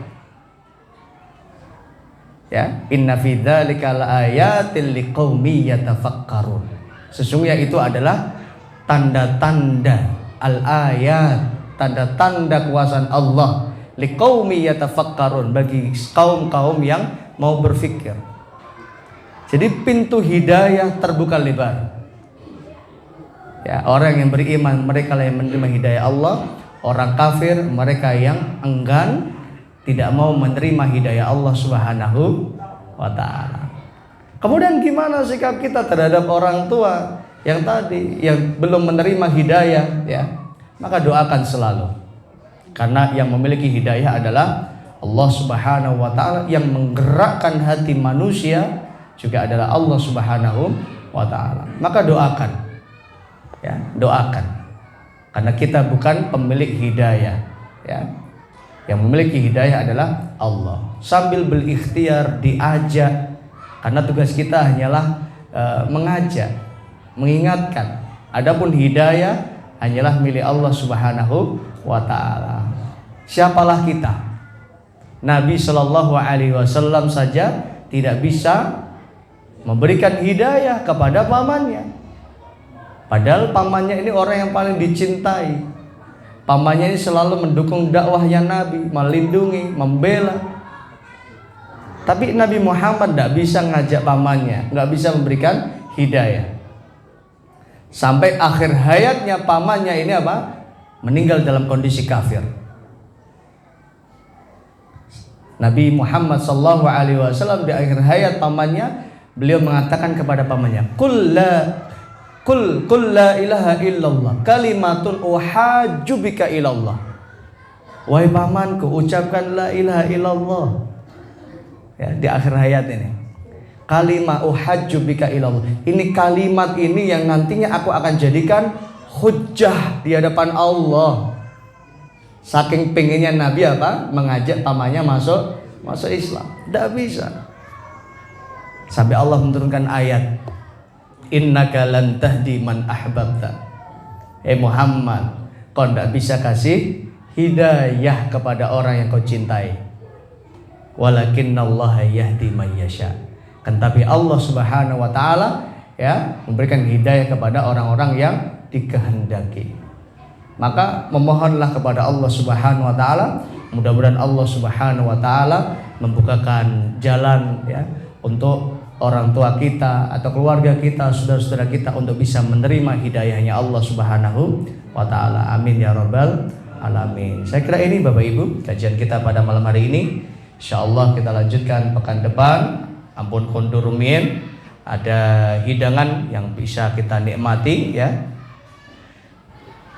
Ya, inna fi dzalika laayatil liqaumi yatafakkarun. Sesungguhnya itu adalah tanda-tanda al-ayat, tanda-tanda kekuasaan Allah liqaumi yatafakkarun, bagi kaum-kaum yang mau berfikir. Jadi pintu hidayah terbuka lebar. Ya, orang yang beriman mereka lah yang menerima hidayah Allah, orang kafir mereka yang enggan, tidak mau menerima hidayah Allah Subhanahu wa Ta'ala. Kemudian gimana sikap kita terhadap orang tua yang tadi yang belum menerima hidayah ya? Maka doakan selalu. Karena yang memiliki hidayah adalah Allah Subhanahu wa Ta'ala, yang menggerakkan hati manusia juga adalah Allah Subhanahu wa Ta'ala. Maka doakan. Ya, doakan. Karena kita bukan pemilik hidayah ya. Yang memiliki hidayah adalah Allah. Sambil berikhtiar, diajak, karena tugas kita hanyalah mengajak, mengingatkan. Adapun hidayah hanyalah milik Allah Subhanahu wa Ta'ala. Siapalah kita? Nabi Shallallahu Alaihi Wasallam saja tidak bisa memberikan hidayah kepada pamannya. Padahal pamannya ini orang yang paling dicintai. Pamannya ini selalu mendukung dakwahnya Nabi, melindungi, membela. Tapi Nabi Muhammad tidak bisa ngajak pamannya, nggak bisa memberikan hidayah. Sampai akhir hayatnya pamannya ini apa? Meninggal dalam kondisi kafir. Nabi Muhammad SAW di akhir hayat pamannya, beliau mengatakan kepada pamannya, Kul la ilaha illallah kalimatun uhajju bika ilallah. Wahai pamanku, ucapkan la ilaha illallah ya, di akhir hayat ini. Kalimat uhajju bika ilallah. Ini kalimat ini yang nantinya aku akan jadikan hujjah di hadapan Allah. Saking pengennya Nabi apa? Mengajak pamannya masuk Islam. Tidak bisa. Sampai Allah menurunkan ayat, innaka lan tahdi man ahbabta. Muhammad, kau tidak bisa kasih hidayah kepada orang yang kau cintai. Walakinnallaha yahdi man yasha. Kan tapi Allah Subhanahu wa taala ya memberikan hidayah kepada orang-orang yang dikehendaki. Maka memohonlah kepada Allah Subhanahu wa taala, mudah-mudahan Allah Subhanahu wa taala membukakan jalan ya untuk orang tua kita atau keluarga kita, saudara-saudara kita untuk bisa menerima hidayahnya Allah Subhanahu wa taala. Amin ya rabbal alamin. Saya kira ini Bapak Ibu kajian kita pada malam hari ini. Insyaallah kita lanjutkan pekan depan. Ampun kondur rumiyin, ada hidangan yang bisa kita nikmati ya.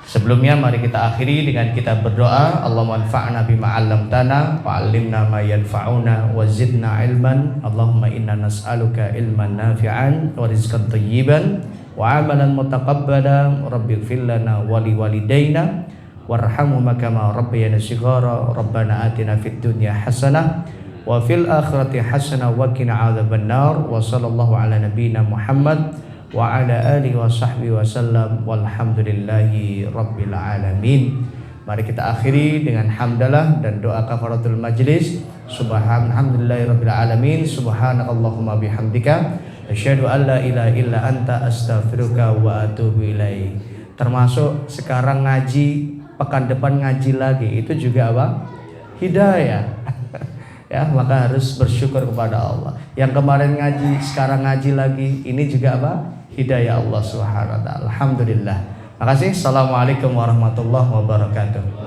Sebelumnya mari kita akhiri dengan kita berdoa. Allahumma anfa'na bima 'allamtana wa 'allimna ma yanfa'una wa zidna ilman. Allahumma inna nas'aluka ilman nafi'an wa rizqan thayyiban wa 'amalan mutaqabbalan. Rabbighfir lana wa liwalidayna warhamhuma kama rabbayana shighara. Rabbana atina fid dunya hasanah wa fil akhirati hasanah wa qina 'adzabannar. Wa sallallahu ala nabiyyina Muhammad wa ala alihi wa sahbihi wa sallam walhamdulillahi rabbil alamin. Mari kita akhiri dengan hamdalah dan doa kafaratul majlis. Subhanallah rabbil alamin. Subhanakallahumma bihamdika asyhadu an la ilaha illa anta astaghfiruka wa atubu ilaik. Termasuk sekarang ngaji, pekan depan ngaji lagi, itu juga apa? Hidayah. Ya, maka harus bersyukur kepada Allah. Yang kemarin ngaji, sekarang ngaji lagi, ini juga apa? Hidayah Allah Subhanahu wa taala. Alhamdulillah. Makasih. Assalamualaikum warahmatullahi wabarakatuh.